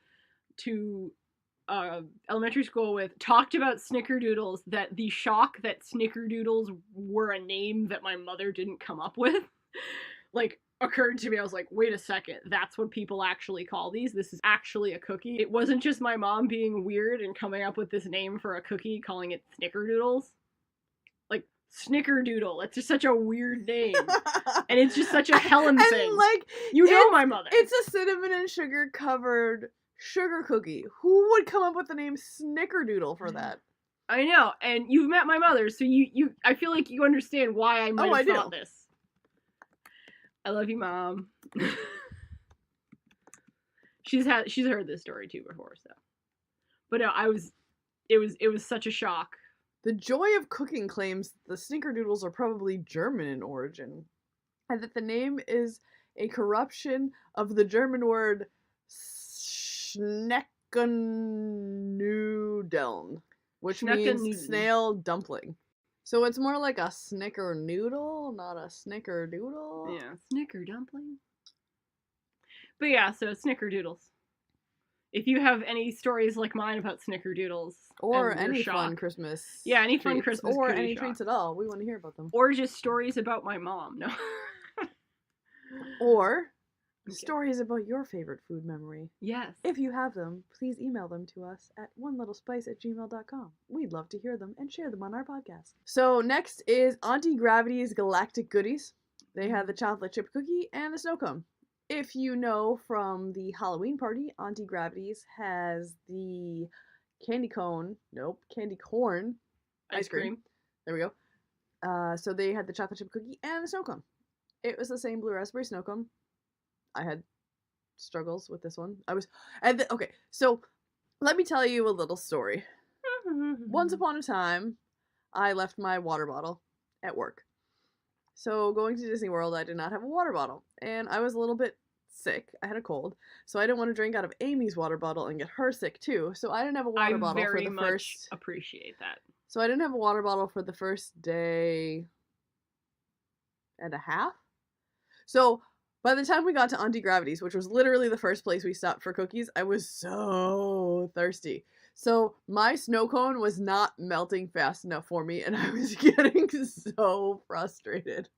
elementary school with, talked about snickerdoodles, that the shock that snickerdoodles were a name that my mother didn't come up with, like, occurred to me. I was like, wait a second, that's what people actually call these? This is actually a cookie? It wasn't just my mom being weird and coming up with this name for a cookie, calling it snickerdoodles. Like, snickerdoodle, it's just such a weird name. And it's just such a Helen thing. And like, you know my mother. It's a cinnamon and sugar covered sugar cookie. Who would come up with the name Snickerdoodle for that? I know, and you've met my mother, so you I feel like you understand why I might have thought this. I love you, Mom. She's heard this story too before, so. But no, it was such a shock. The Joy of Cooking claims the Snickerdoodles are probably German in origin, and that the name is a corruption of the German word Schneckennudeln, which means snail dumpling. So it's more like a snickernoodle, not a snickerdoodle. Yeah, snicker dumpling. But yeah, so snickerdoodles. If you have any stories like mine about snickerdoodles, or any fun Christmas, any fun Christmas, or any treats at all, we want to hear about them. Or just stories about my mom, no. Or stories about your favorite food memory. Yes. If you have them, please email them to us at onelittlespice@gmail.com. We'd love to hear them and share them on our podcast. So next is Auntie Gravitys Galactic Goodies. They have the chocolate chip cookie and the snow cone. If you know from the Halloween party, Auntie Gravitys has the candy corn ice cream. There we go. So they had the chocolate chip cookie and the snow cone. It was the same blue raspberry snow cone. I had struggles with this one. Okay, so let me tell you a little story. Once upon a time, I left my water bottle at work. So going to Disney World, I did not have a water bottle, and I was a little bit sick. I had a cold, so I didn't want to drink out of Amy's water bottle and get her sick too. So I didn't have a water bottle for the first. Appreciate that. So I didn't have a water bottle for the first day and a half. So by the time we got to Auntie Gravitys, which was literally the first place we stopped for cookies, I was so thirsty. So my snow cone was not melting fast enough for me, and I was getting so frustrated.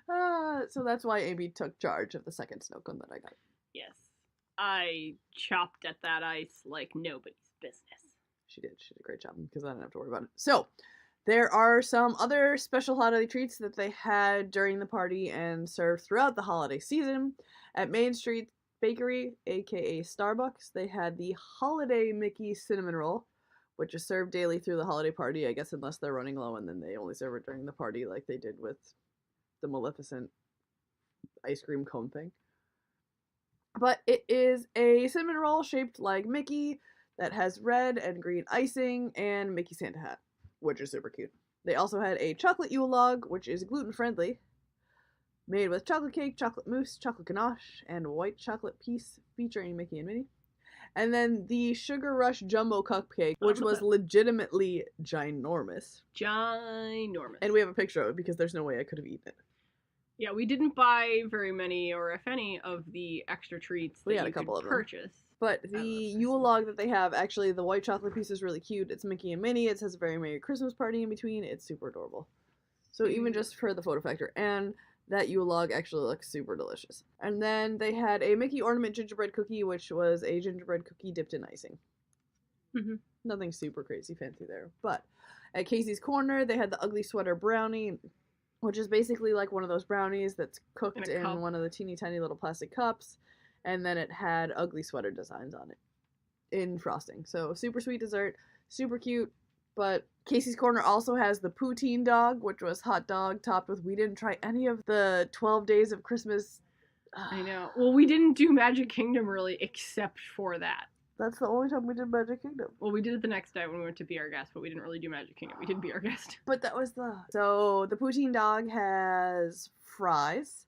So that's why Amy took charge of the second snow cone that I got. Yes. I chopped at that ice like nobody's business. She did a great job, because I didn't have to worry about it. So there are some other special holiday treats that they had during the party and served throughout the holiday season. At Main Street Bakery, aka Starbucks, they had the Holiday Mickey Cinnamon Roll, which is served daily through the holiday party, I guess, unless they're running low, and then they only serve it during the party like they did with the Maleficent ice cream cone thing. But it is a cinnamon roll shaped like Mickey that has red and green icing and Mickey Santa hat, which is super cute. They also had a chocolate Yule log, which is gluten-friendly, made with chocolate cake, chocolate mousse, chocolate ganache, and white chocolate piece featuring Mickey and Minnie. And then the Sugar Rush Jumbo Cupcake, which about was that. legitimately ginormous. Ginormous. And we have a picture of it because there's no way I could have eaten it. Yeah, we didn't buy very many, or if any, of the extra treats We that had a you couple could of them. purchase. But the Yule log that they have, actually, the white chocolate piece is really cute. It's Mickey and Minnie. It says a very Merry Christmas party in between. It's super adorable. So even just for the photo factor. And that Yule log actually looks super delicious. And then they had a Mickey ornament gingerbread cookie, which was a gingerbread cookie dipped in icing. Mm-hmm. Nothing super crazy fancy there. But at Casey's Corner, they had the ugly sweater brownie, which is basically like one of those brownies that's cooked in one of the teeny tiny little plastic cups. And then it had ugly sweater designs on it in frosting. So super sweet dessert, super cute. But Casey's Corner also has the poutine dog, which was hot dog topped with, we didn't try any of the 12 days of Christmas. I know. Well, we didn't do Magic Kingdom really except for that. That's the only time we did Magic Kingdom. Well, we did it the next day when we went to Be Our Guest, but we didn't really do Magic Kingdom. We did Be Our Guest. But that was So the poutine dog has fries,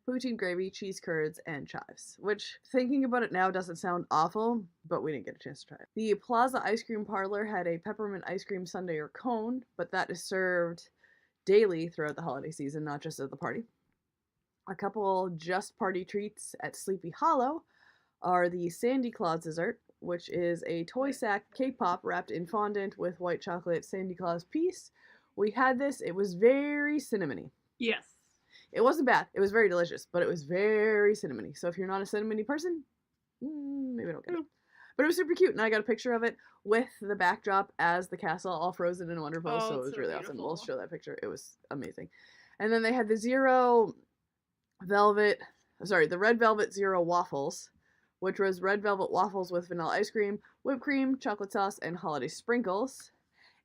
poutine gravy, cheese curds, and chives, which, thinking about it now, doesn't sound awful, but we didn't get a chance to try it. The Plaza Ice Cream Parlor had a peppermint ice cream sundae or cone, but that is served daily throughout the holiday season, not just at the party. A couple just party treats at Sleepy Hollow are the Sandy Claus dessert, which is a toy sack cake pop wrapped in fondant with white chocolate Sandy Claus piece. We had this. It was very cinnamony. Yes. It wasn't bad. It was very delicious, but it was very cinnamony. So if you're not a cinnamony person, maybe don't get it. But it was super cute, and I got a picture of it with the backdrop as the castle, all frozen and wonderful. So it was really awesome. We'll show that picture. It was amazing. And then they had the Red Velvet Zero waffles, which was red velvet waffles with vanilla ice cream, whipped cream, chocolate sauce, and holiday sprinkles.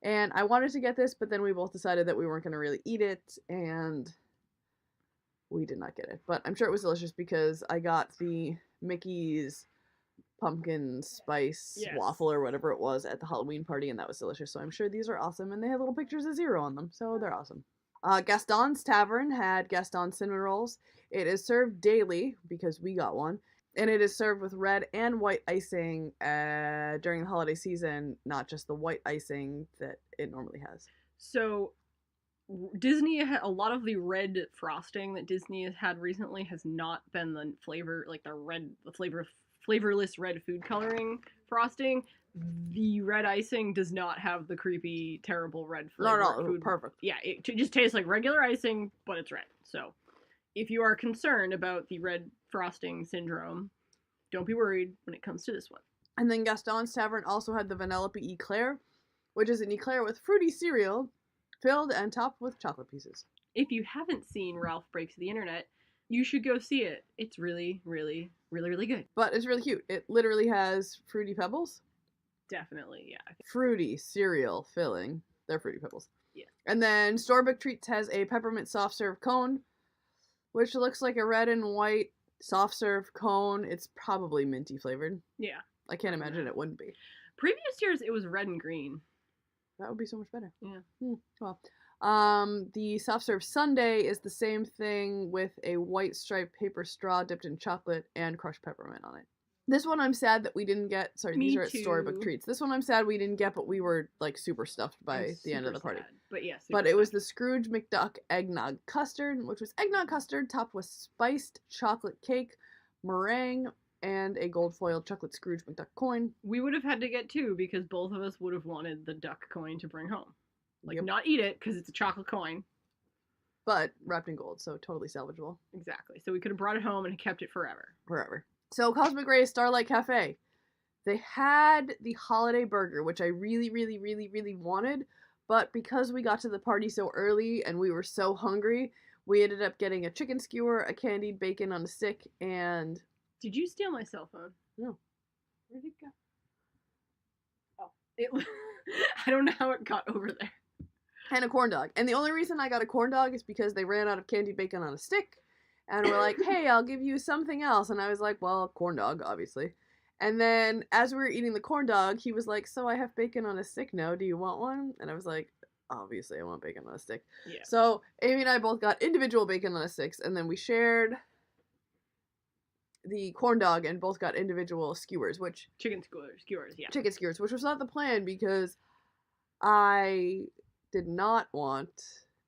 And I wanted to get this, but then we both decided that we weren't going to really eat it, and we did not get it. But I'm sure it was delicious because I got the Mickey's pumpkin spice waffle or whatever it was at the Halloween party, and that was delicious. So I'm sure these are awesome, and they have little pictures of Zero on them, so they're awesome. Gaston's Tavern had Gaston cinnamon rolls. It is served daily because we got one. And it is served with red and white icing during the holiday season, not just the white icing that it normally has. So Disney had a lot of the red frosting that Disney has had recently has not been the flavor, like the flavorless red food coloring frosting. The red icing does not have the creepy, terrible red flavor. No, food. Perfect. Yeah, it just tastes like regular icing, but it's red. So if you are concerned about the red frosting syndrome, don't be worried when it comes to this one. And then Gaston's Tavern also had the Vanellope Eclair, which is an eclair with fruity cereal filled and topped with chocolate pieces. If you haven't seen Ralph Breaks the Internet, you should go see it. It's really, really, really, really good. But it's really cute. It literally has Fruity Pebbles. Definitely, yeah. Fruity cereal filling. They're Fruity Pebbles. Yeah. And then Storybook Treats has a peppermint soft serve cone, which looks like a red and white soft serve cone. It's probably minty flavored. Yeah. I can't imagine it wouldn't be. Previous years, it was red and green. That would be so much better. Yeah. Well, the soft serve sundae is the same thing with a white striped paper straw dipped in chocolate and crushed peppermint on it. This one I'm sad that we didn't get. Sorry, these are at Storybook Treats. This one I'm sad we didn't get, but we were like super stuffed by the end of the party. Sad. But yes. But it was the Scrooge McDuck eggnog custard, which was eggnog custard topped with spiced chocolate cake, meringue, and a gold foiled chocolate Scrooge McDuck coin. We would have had to get two because both of us would have wanted the duck coin to bring home. Like, Yep. not eat it because it's a chocolate coin. But wrapped in gold, so totally salvageable. Exactly. So we could have brought it home and kept it forever. Forever. So Cosmic Ray Starlight Cafe. They had the holiday burger, which I really, really, really, really wanted. But because we got to the party so early and we were so hungry, we ended up getting a chicken skewer, a candied bacon on a stick, and... Did you steal my cell phone? No. Where'd it go? Oh. It... I don't know how it got over there. And a corn dog. And the only reason I got a corn dog is because they ran out of candied bacon on a stick. And we're like, hey, I'll give you something else. And I was like, well, corn dog, obviously. And then as we were eating the corn dog, he was like, so I have bacon on a stick now. Do you want one? And I was like, obviously I want bacon on a stick. Yeah. So Amy and I both got individual bacon on a sticks. And then we shared the corn dog and both got individual skewers, which Chicken skewers, yeah. chicken skewers, which was not the plan because I did not want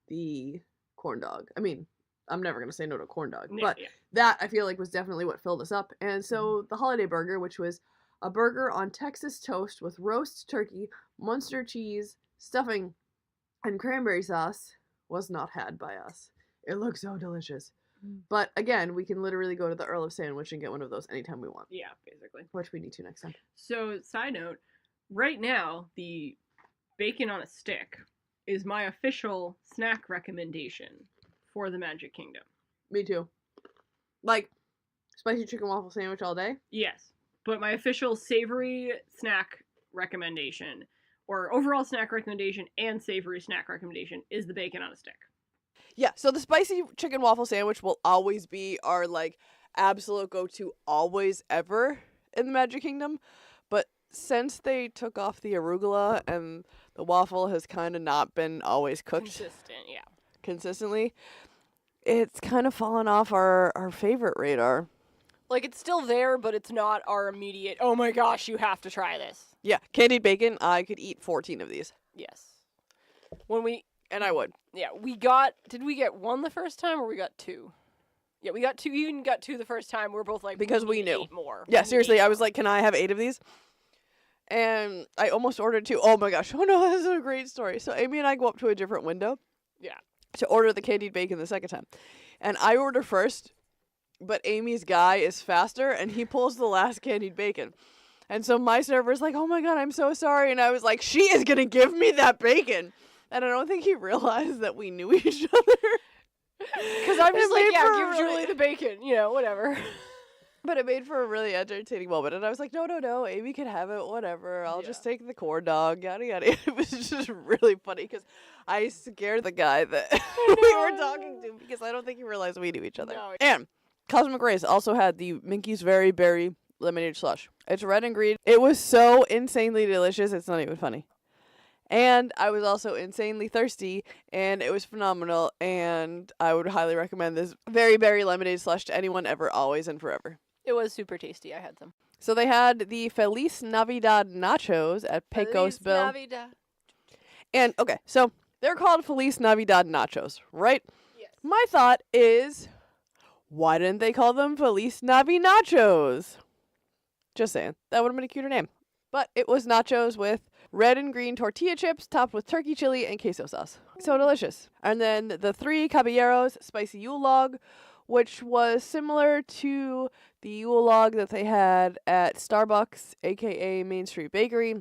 the corn dog. I mean, I'm never gonna say no to corn dog, Yeah, but yeah. that I feel like was definitely what filled us up. And so the holiday burger, which was a burger on Texas toast with roast turkey, Munster cheese, stuffing, and cranberry sauce, was not had by us. It looked so delicious. But again, we can literally go to the Earl of Sandwich and get one of those anytime we want, Yeah, basically. which we need to next time. So, side note, right now, the bacon on a stick is my official snack recommendation for the Magic Kingdom. Me too. Like, spicy chicken waffle sandwich all day? Yes, but my official savory snack recommendation, or overall snack recommendation and savory snack recommendation, is the bacon on a stick. Yeah, so the spicy chicken waffle sandwich will always be our, like, absolute go-to always ever in the Magic Kingdom. But since they took off the arugula and the waffle has kind of not been always cooked Consistent, yeah. consistently, it's kind of fallen off our favorite radar. Like, it's still there, but it's not our immediate, oh my gosh, you have to try this. Yeah, candied bacon, I could eat 14 of these. Yes. When we, And I would. yeah, did we get one the first time or we got two? Yeah, we got two, even got two the first time. We're both like, Because we need knew. 8 more. Yeah, We need seriously, 8 I was more. like, can I have 8 of these? And I almost ordered 2. Oh my gosh. Oh no, this is a great story. So Amy and I go up to a different window. Yeah. To order the candied bacon the second time. And I order first, but Amy's guy is faster and he pulls the last candied bacon. And so my server's like, oh my god, I'm so sorry. And I was like, she is going to give me that bacon. And I don't think he realized that we knew each other. Because I'm just It like, made yeah, for a give really- Julie the bacon, whatever. But it made for a really entertaining moment. And I was like, no, Amy can have it, whatever. I'll just take the corn dog, yada, yada. It was just really funny because I scared the guy that we were talking to because I don't think he realized we knew each other. No. And Cosmic Rays also had the Mickey's Very Berry Lemonade Slush. It's red and green. It was so insanely delicious, it's not even funny. And I was also insanely thirsty, and it was phenomenal, and I would highly recommend this Very Berry Lemonade Slush to anyone ever, always, and forever. It was super tasty. I had some. So they had the Feliz Navidad nachos at Pecos Feliz Bill. Navidad. And, okay, so they're called Feliz Navidad nachos, right? Yes. My thought is, why didn't they call them Feliz Navi nachos? Just saying. That would have been a cuter name. But it was nachos with red and green tortilla chips topped with turkey chili and queso sauce. So delicious. And then the 3 Caballeros spicy Yule log, which was similar to the Yule log that they had at Starbucks, aka Main Street Bakery,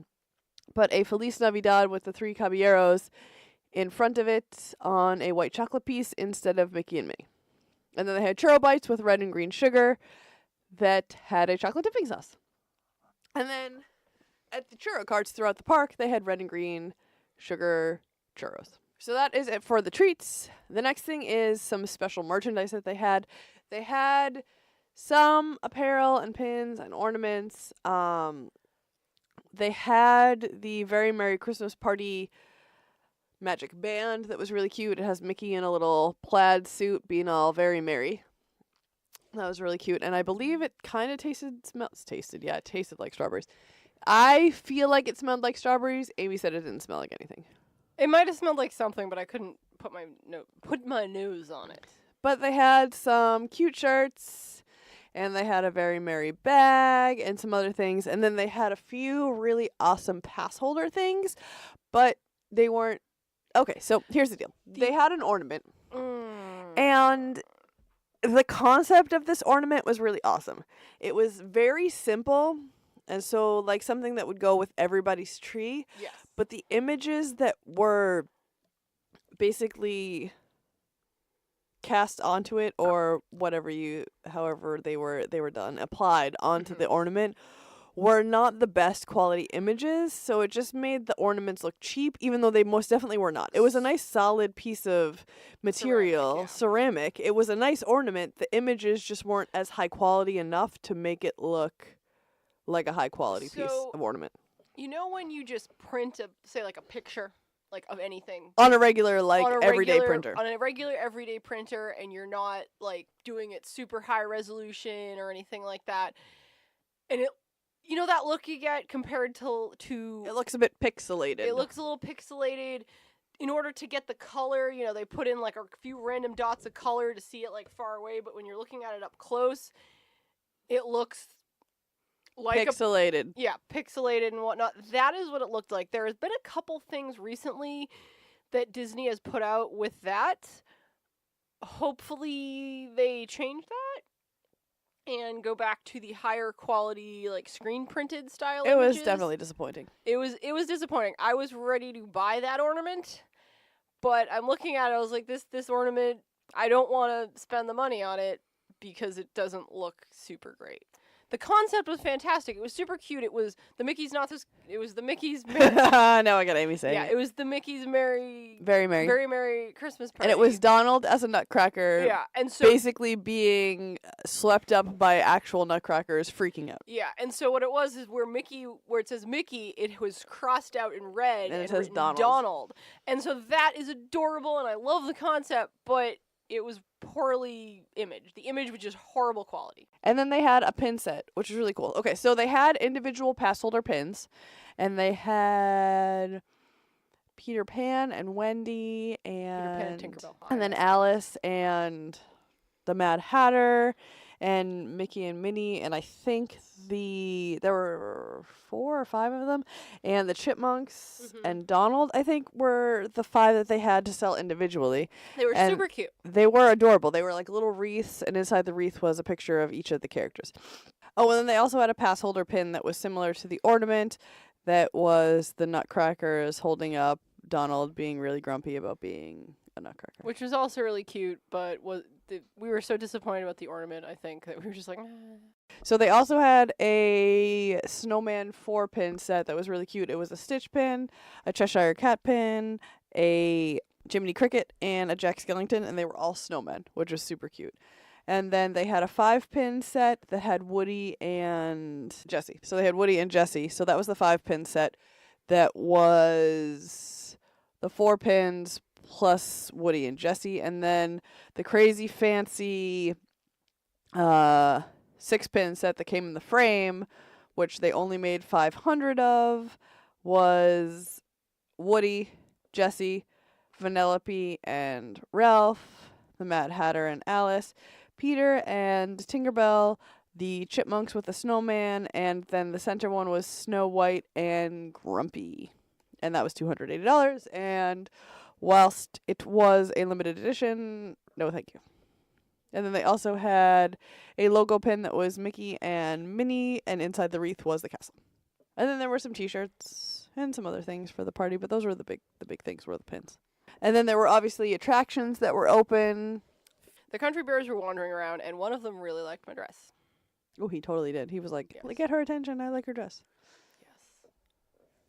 but a Feliz Navidad with the 3 Caballeros in front of it on a white chocolate piece instead of Mickey and Minnie. And then they had churro bites with red and green sugar that had a chocolate dipping sauce. And then at the churro carts throughout the park, they had red and green sugar churros. So that is it for the treats. The next thing is some special merchandise that they had. They had some apparel and pins and ornaments. They had the Very Merry Christmas Party magic band that was really cute. It has Mickey in a little plaid suit being all very merry. That was really cute. And I believe it kind of it tasted like strawberries. I feel like it smelled like strawberries. Amy said it didn't smell like anything. It might have smelled like something, but I couldn't put my nose on it. But they had some cute shirts, and they had a very merry bag, and some other things. And then they had a few really awesome pass holder things, but they weren't... Okay, so here's the deal. They had an ornament, and the concept of this ornament was really awesome. It was very simple, and so like something that would go with everybody's tree. Yes. But the images that were basically cast onto it, or however they were done, applied onto the ornament, were not the best quality images. So it just made the ornaments look cheap, even though they most definitely were not. It was a nice solid piece of material, ceramic. It was a nice ornament. The images just weren't as high quality enough to make it look like a high quality piece of ornament. You know when you just print say like a picture like of anything. On a regular, like, On a everyday printer. On a regular everyday printer, and you're not like doing it super high resolution or anything like that. And it, you know, that look you get compared to It looks a bit pixelated. it looks a little pixelated. In order to get the color, you know, they put in like a few random dots of color to see it like far away, but when you're looking at it up close, it looks like pixelated. pixelated and whatnot. That is what it looked like. There has been a couple things recently that Disney has put out with that. Hopefully they change that and go back to the higher quality, like screen printed style It images. was definitely disappointing. It was disappointing. I was ready to buy that ornament, but I'm looking at it, I was like, this ornament, I don't want to spend the money on it because it doesn't look super great. The concept was fantastic. It was super cute. It was the Mickey's it was the Mickey's Now I got Amy saying it was the Mickey's Very merry. Very Merry Christmas Party. And it was Donald as a nutcracker. Yeah, and so basically being swept up by actual nutcrackers freaking out. yeah, and so what it was is where it says Mickey, it was crossed out in red And it says written Donald. And so that is adorable, and I love the concept, but it was poorly imaged. The image was just horrible quality. And then they had a pin set, which is really cool. Okay, so they had individual pass holder pins, and they had Peter Pan and Wendy and Tinkerbell. and then Alice and the Mad Hatter and Mickey and Minnie, and I think there were 4 or 5 of them, and the Chipmunks and Donald, I think, were the 5 that they had to sell individually. They were And super cute. they were adorable. They were like little wreaths, and inside the wreath was a picture of each of the characters. Oh, and then they also had a pass holder pin that was similar to the ornament, that was the Nutcrackers holding up Donald being really grumpy about being a Nutcracker. Which was also really cute, but we were so disappointed about the ornament, I think, that we were just like, So they also had a Snowman 4-pin set that was really cute. It was a Stitch pin, a Cheshire Cat pin, a Jiminy Cricket, and a Jack Skellington, and they were all snowmen, which was super cute. And then they had a 5-pin set that had Woody and Jessie. So they had Woody and Jessie. So that was the 5-pin set that was the 4 pins plus Woody and Jessie. And then the crazy fancy 6-pin set that came in the frame, which they only made 500 of, was Woody, Jessie, Vanellope and Ralph, the Mad Hatter and Alice, Peter and Tinkerbell, the Chipmunks with the snowman, and then the center one was Snow White and Grumpy. And that was $280. And whilst it was a limited edition, no thank you. And then they also had a logo pin that was Mickey and Minnie, and inside the wreath was the castle. And then there were some t-shirts and some other things for the party, but those were the big things were the pins. And then there were obviously attractions that were open. the country bears were wandering around, and one of them really liked my dress. Oh, he totally did. He was like, Yes. get her attention. I like her dress. Yes.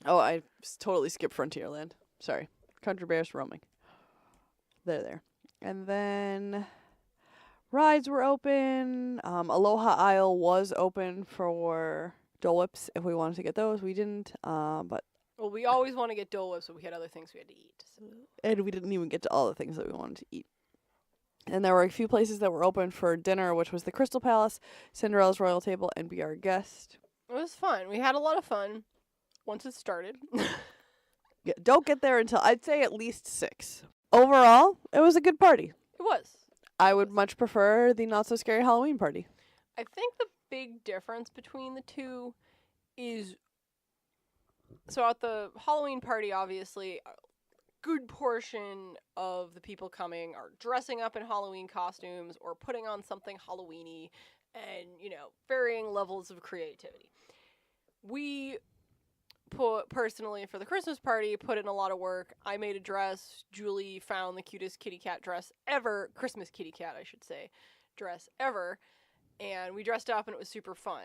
Oh, I totally skipped Frontierland. Sorry. Country Bears roaming. They're there. And then rides were open. Aloha Isle was open for Dole Whips if we wanted to get those. We didn't. But Well, we always want to get Dole Whips, but we had other things we had to eat. So. and we didn't even get to all the things that we wanted to eat. And there were a few places that were open for dinner, which was the Crystal Palace, Cinderella's Royal Table, and Be Our Guest. It was fun. We had a lot of fun once it started. Yeah, don't get there until, I'd say, at least 6. Overall, it was a good party. It was. I would much prefer the not-so-scary Halloween party. I think the big difference between the two is, so at the Halloween party, obviously, a good portion of the people coming are dressing up in Halloween costumes or putting on something Halloween-y and, varying levels of creativity. We personally, for the Christmas party, put in a lot of work. I made a dress. Julie found the cutest kitty cat dress ever, Christmas kitty cat, I should say, dress ever, and we dressed up, and it was super fun.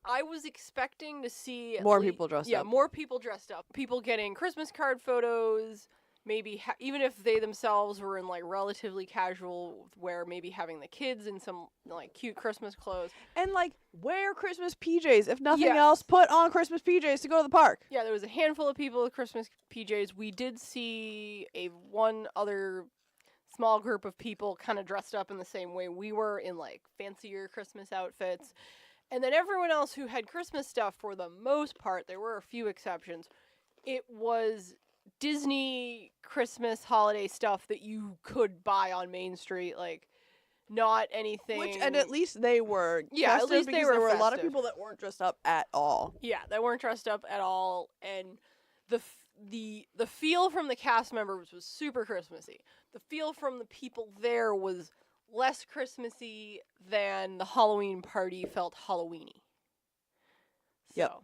I was expecting to see More people dressed up. Yeah, more people dressed up. People getting Christmas card photos, maybe even if they themselves were in like relatively casual wear, maybe having the kids in some like cute Christmas clothes. And like wear Christmas PJs. If nothing Yes. else, put on Christmas PJs to go to the park. Yeah, there was a handful of people with Christmas PJs. We did see one other small group of people kind of dressed up in the same way we were, in like fancier Christmas outfits. And then everyone else who had Christmas stuff, for the most part, there were a few exceptions, it was Disney Christmas holiday stuff that you could buy on Main Street, like not anything. And at least they were Yeah, at festive, least they because were there were a lot of festive. people that weren't dressed up at all. Yeah, they weren't dressed up at all, and the feel from the cast members was super Christmassy. The feel from the people there was less Christmassy than the Halloween party felt Halloweeny. Yep. So,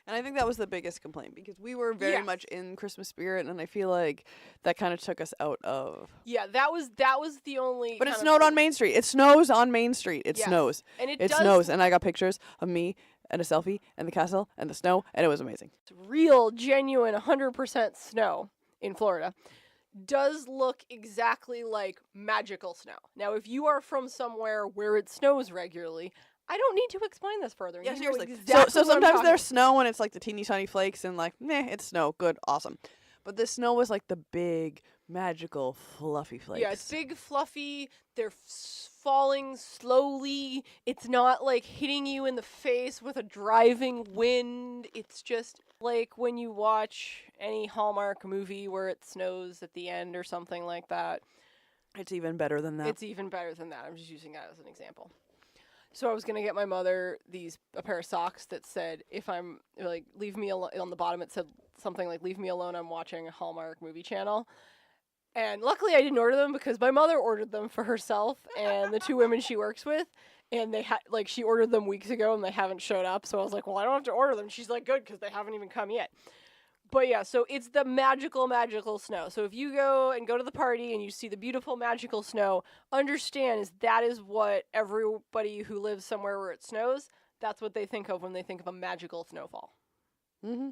And I think that was the biggest complaint, because we were very Yes. much in Christmas spirit, and I feel like that kind of took us out of. yeah, that was the only. But it kind of snowed on thing. Main Street. It snows on Main Street. It Yes. snows. And it It does snows, and I got pictures of me and a selfie and the castle and the snow, and it was amazing. real, genuine, 100% snow in Florida does look exactly like magical snow. Now, if you are from somewhere where it snows regularly, I don't need to explain this further. Yeah, You know seriously. exactly so what I'm sometimes talking there's snow and it's like the teeny tiny flakes and like, meh, it's snow. Good, awesome. But this snow was like the big, magical, fluffy flakes. Yeah, it's big, fluffy. They're falling slowly. It's not like hitting you in the face with a driving wind. It's just like when you watch any Hallmark movie where it snows at the end or something like that. It's even better than that. It's even better than that. I'm just using that as an example. So I was gonna get my mother a pair of socks that said, if I'm like, leave me alone. On the bottom it said something like, leave me alone, I'm watching a Hallmark movie channel. And luckily I didn't order them, because my mother ordered them for herself and the two women she works with, and they she ordered them weeks ago and they haven't showed up. So I was like, well, I don't have to order them. She's like, good, because they haven't even come yet. But yeah, so it's the magical, magical snow. So if you go to the party and you see the beautiful, magical snow, understand that is what everybody who lives somewhere where it snows, that's what they think of when they think of a magical snowfall. Mm-hmm.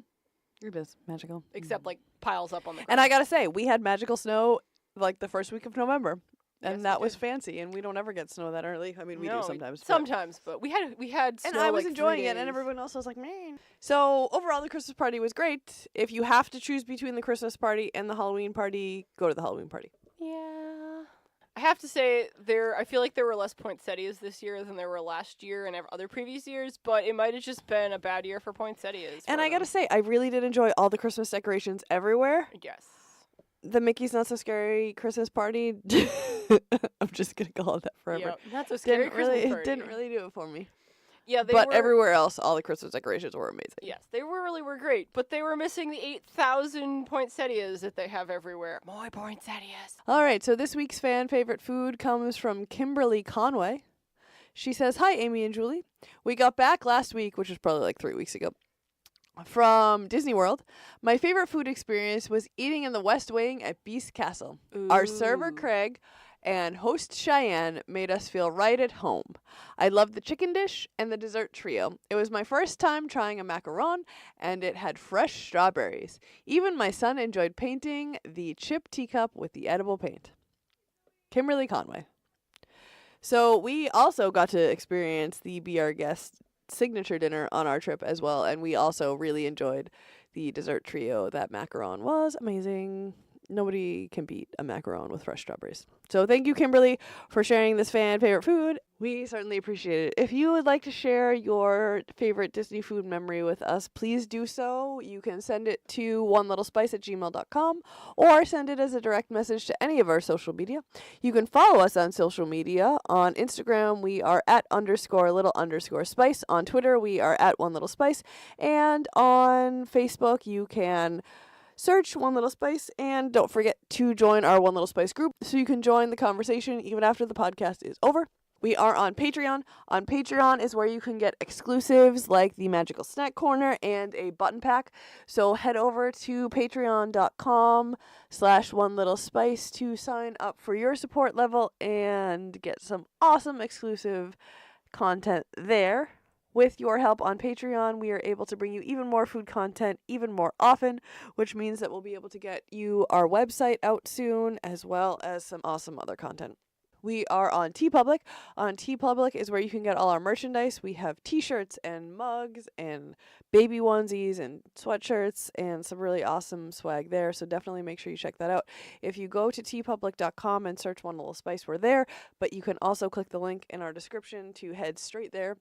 It is magical. Except like piles up on the ground. And I gotta say, we had magical snow like the first week of November. And Yes, that we was did. fancy, and we don't ever get snow that early. I mean, we No, do sometimes. but- Sometimes, but we had snow. And I was like, 3 enjoying it, and days. everyone else was like, man. So overall, the Christmas party was great. If you have to choose between the Christmas party and the Halloween party, go to the Halloween party. Yeah. I have to say, I feel like there were less poinsettias this year than there were last year and other previous years, but it might have just been a bad year for poinsettias. And for I gotta them. say, I really did enjoy all the Christmas decorations everywhere. Yes. The Mickey's Not So Scary Christmas party. I'm just gonna call it that forever. Yeah, not so scary Christmas It party. didn't really do it for me. Yeah, they But were, everywhere else, all the Christmas decorations were amazing. Yes, they were great, but they were missing the 8,000 poinsettias that they have everywhere. More poinsettias. All right, so this week's fan favorite food comes from Kimberly Conway. She says, "Hi, Amy and Julie. We got back last week, which was probably like 3 weeks ago, from Disney World. My favorite food experience was eating in the West Wing at Beast Castle. Our server, Ooh. Craig, and host Cheyenne made us feel right at home. I loved the chicken dish and the dessert trio. It was my first time trying a macaron, and it had fresh strawberries. Even my son enjoyed painting the chip teacup with the edible paint." Kimberly Conway. So we also got to experience the Be Our Guest signature dinner on our trip as well, and we also really enjoyed the dessert trio. That macaron was amazing. Nobody can beat a macaron with fresh strawberries. So thank you, Kimberly, for sharing this fan favorite food. We certainly appreciate it. If you would like to share your favorite Disney food memory with us, please do so. You can send it to onelittlespice@gmail.com or send it as a direct message to any of our social media. You can follow us on social media. On Instagram, we are at _little_spice. On Twitter, we are at onelittlespice. And on Facebook, you can search One Little Spice, and don't forget to join our One Little Spice group so you can join the conversation even after the podcast is over. We are on Patreon. On Patreon is where you can get exclusives like the Magical Snack Corner and a button pack. So head over to patreon.com/onelittlespice to sign up for your support level and get some awesome exclusive content there. With your help on Patreon, we are able to bring you even more food content even more often, which means that we'll be able to get you our website out soon, as well as some awesome other content. We are on TeePublic. On TeePublic is where you can get all our merchandise. We have t-shirts and mugs and baby onesies and sweatshirts and some really awesome swag there, so definitely make sure you check that out. If you go to teepublic.com and search One Little Spice, we're there, but you can also click the link in our description to head straight there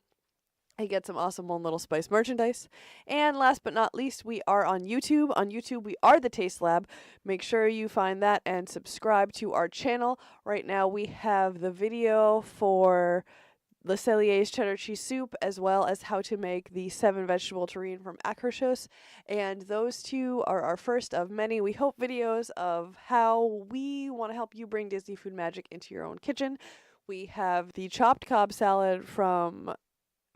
and get some awesome One Little Spice merchandise. And last but not least, we are on YouTube. On YouTube, we are The Taste Lab. Make sure you find that and subscribe to our channel. Right now, we have the video for Le Cellier's cheddar cheese soup, as well as how to make the 7-vegetable terrine from Akershus. And those two are our first of many, we hope, videos of how we want to help you bring Disney food magic into your own kitchen. We have the chopped Cobb salad from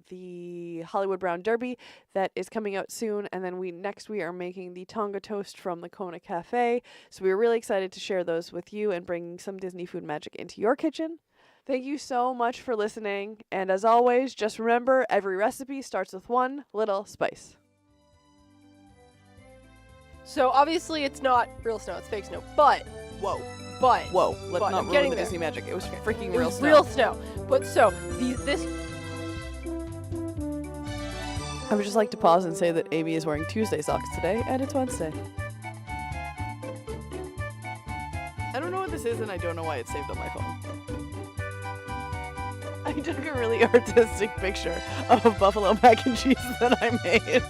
the Hollywood Brown Derby that is coming out soon, and then we are making the Tonga toast from the Kona Cafe. So we're really excited to share those with you and bring some Disney food magic into your kitchen. Thank you so much for listening, and as always, just remember, every recipe starts with one little spice. So obviously it's not real snow, it's fake snow, but Whoa, let's not I'm ruin getting the there. Disney magic. It was freaking It real was snow. real snow. But so this I would just like to pause and say that Amy is wearing Tuesday socks today, and it's Wednesday. I don't know what this is, and I don't know why it's saved on my phone. I took a really artistic picture of buffalo mac and cheese that I made.